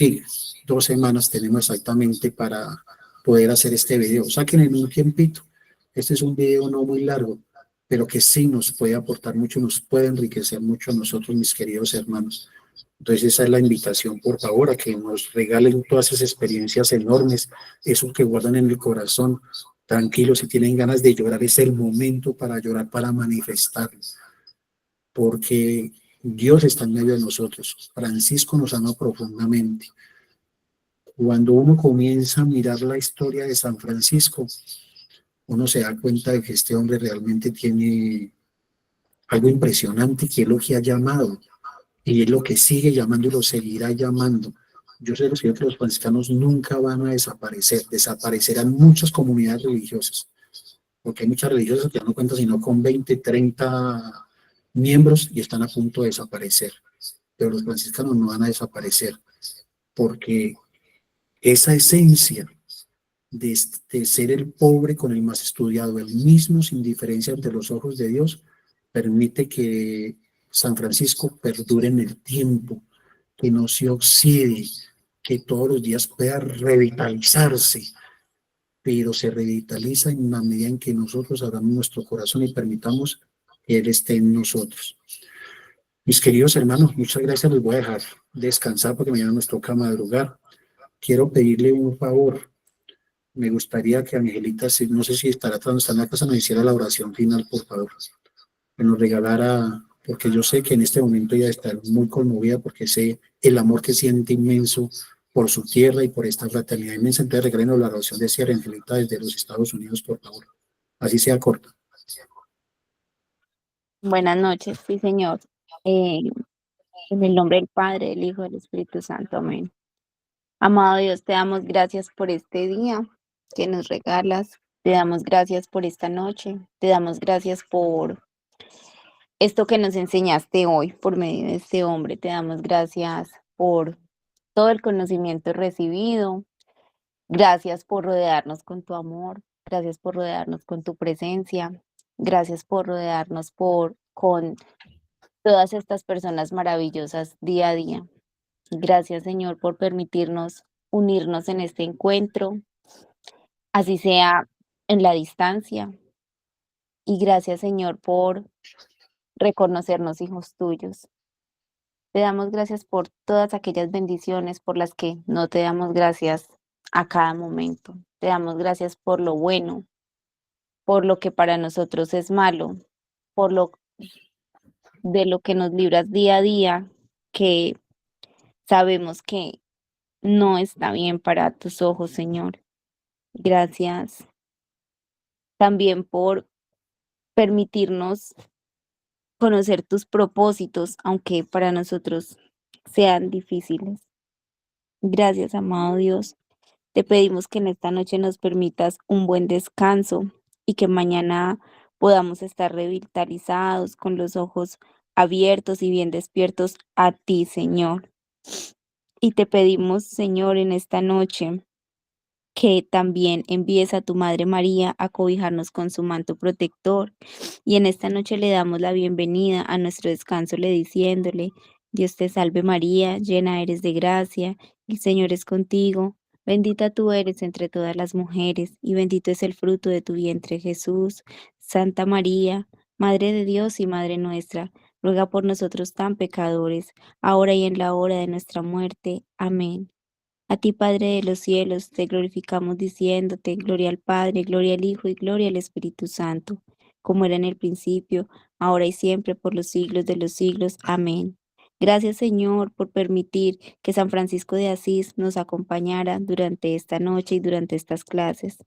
2 semanas tenemos exactamente para poder hacer este video. Saquen en un tiempito. Este es un video no muy largo, pero que sí nos puede aportar mucho, nos puede enriquecer mucho a nosotros, mis queridos hermanos. Entonces esa es la invitación, por favor, a que nos regalen todas esas experiencias enormes, eso que guardan en el corazón. Tranquilos, si tienen ganas de llorar, es el momento para llorar, para manifestarlo, porque Dios está en medio de nosotros. Francisco nos ama profundamente. Cuando uno comienza a mirar la historia de San Francisco, uno se da cuenta de que este hombre realmente tiene algo impresionante, que es lo que ha llamado, y es lo que sigue llamando y lo seguirá llamando. Yo sé que los franciscanos nunca van a desaparecer, desaparecerán muchas comunidades religiosas, porque hay muchas religiosas que no cuentan sino con 20, 30 miembros y están a punto de desaparecer, pero los franciscanos no van a desaparecer, porque esa esencia de ser el pobre con el más estudiado, el mismo sin diferencia ante los ojos de Dios, permite que San Francisco perdure en el tiempo, que no se oxide, que todos los días pueda revitalizarse, pero se revitaliza en la medida en que nosotros abramos nuestro corazón y permitamos que Él esté en nosotros. Mis queridos hermanos, muchas gracias, les voy a dejar descansar porque mañana nos toca madrugar. Quiero pedirle un favor. Me gustaría que Angelita, no sé si está en la casa, nos hiciera la oración final, por favor. Que nos regalara, porque yo sé que en este momento ella está muy conmovida porque sé el amor que siente inmenso por su tierra y por esta fraternidad inmensa. Entonces regálenos la oración de cierre, Angelita, desde los Estados Unidos, por favor. Así sea corta. Buenas noches, sí, Señor. En el nombre del Padre, del Hijo y del Espíritu Santo. Amén. Amado Dios, te damos gracias por este día que nos regalas. Te damos gracias por esta noche. Te damos gracias por esto que nos enseñaste hoy por medio de este hombre. Te damos gracias por todo el conocimiento recibido. Gracias por rodearnos con tu amor. Gracias por rodearnos con tu presencia. Gracias por rodearnos con todas estas personas maravillosas día a día. Gracias, Señor, por permitirnos unirnos en este encuentro, así sea en la distancia. Y gracias, Señor, por reconocernos hijos tuyos. Te damos gracias por todas aquellas bendiciones por las que no te damos gracias a cada momento. Te damos gracias por lo bueno, por lo que para nosotros es malo, por lo de lo que nos libras día a día, que sabemos que no está bien para tus ojos, Señor. Gracias también por permitirnos conocer tus propósitos, aunque para nosotros sean difíciles. Gracias, amado Dios. Te pedimos que en esta noche nos permitas un buen descanso y que mañana podamos estar revitalizados con los ojos abiertos y bien despiertos a ti, Señor. Y te pedimos, Señor, en esta noche que también envíes a tu Madre María a cobijarnos con su manto protector. Y en esta noche le damos la bienvenida a nuestro descanso, le diciéndole: Dios te salve María, llena eres de gracia, el Señor es contigo, bendita tú eres entre todas las mujeres, y bendito es el fruto de tu vientre Jesús. Santa María, Madre de Dios y Madre nuestra, ruega por nosotros tan pecadores, ahora y en la hora de nuestra muerte. Amén. A ti, Padre de los cielos, te glorificamos diciéndote: gloria al Padre, gloria al Hijo y gloria al Espíritu Santo, como era en el principio, ahora y siempre, por los siglos de los siglos. Amén. Gracias, Señor, por permitir que San Francisco de Asís nos acompañara durante esta noche y durante estas clases.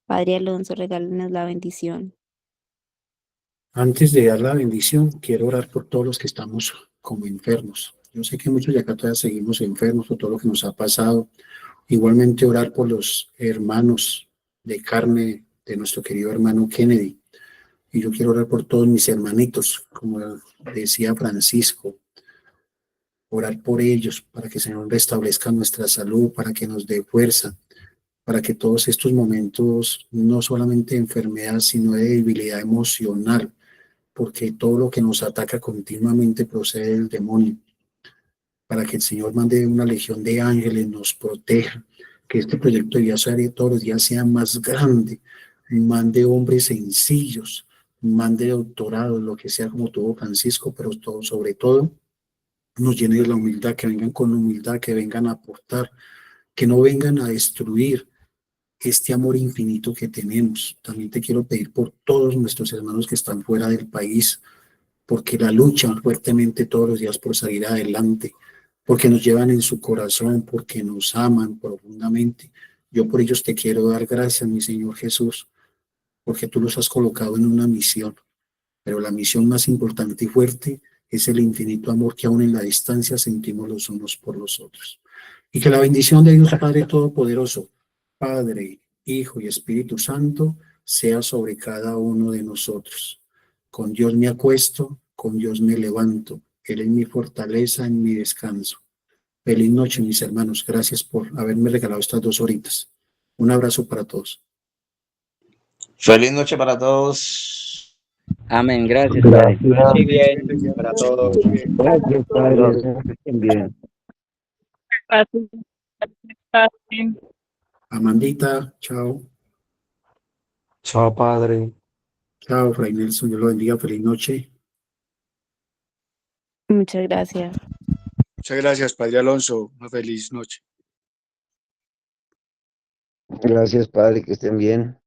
Padre Alonso, regálanos la bendición. Antes de dar la bendición, quiero orar por todos los que estamos como enfermos. Yo sé que muchos de acá todavía seguimos enfermos por todo lo que nos ha pasado. Igualmente orar por los hermanos de carne de nuestro querido hermano Kennedy. Y yo quiero orar por todos mis hermanitos, como decía Francisco, orar por ellos para que el Señor restablezca nuestra salud, para que nos dé fuerza, para que todos estos momentos, no solamente de enfermedad, sino de debilidad emocional, porque todo lo que nos ataca continuamente procede del demonio, para que el Señor mande una legión de ángeles, nos proteja, que este proyecto de Vida Diaria todos los días sea más grande, mande hombres sencillos, mande doctorados, lo que sea como tuvo Francisco, pero todo, sobre todo, nos llene de la humildad, que vengan con humildad, que vengan a aportar, que no vengan a destruir este amor infinito que tenemos. También te quiero pedir por todos nuestros hermanos que están fuera del país, porque la luchan fuertemente todos los días por salir adelante, porque nos llevan en su corazón, porque nos aman profundamente. Yo por ellos te quiero dar gracias, mi Señor Jesús, porque tú los has colocado en una misión, pero la misión más importante y fuerte es el infinito amor que aún en la distancia sentimos los unos por los otros. Y que la bendición de Dios Padre Todopoderoso, Padre, Hijo y Espíritu Santo, sea sobre cada uno de nosotros. Con Dios me acuesto, con Dios me levanto. Él es mi fortaleza, en mi descanso. Feliz noche, mis hermanos. Gracias por haberme regalado estas 2 horitas. Un abrazo para todos. Feliz noche para todos. Amén, gracias, Padre. Gracias. Bien para todos. Gracias, Padre. Que estén bien. Amandita, chao. Chao, Padre. Chao, Fray Nelson. Dios lo bendiga. Feliz noche. Muchas gracias. Muchas gracias, Padre Alonso. Una feliz noche. Gracias, Padre, que estén bien.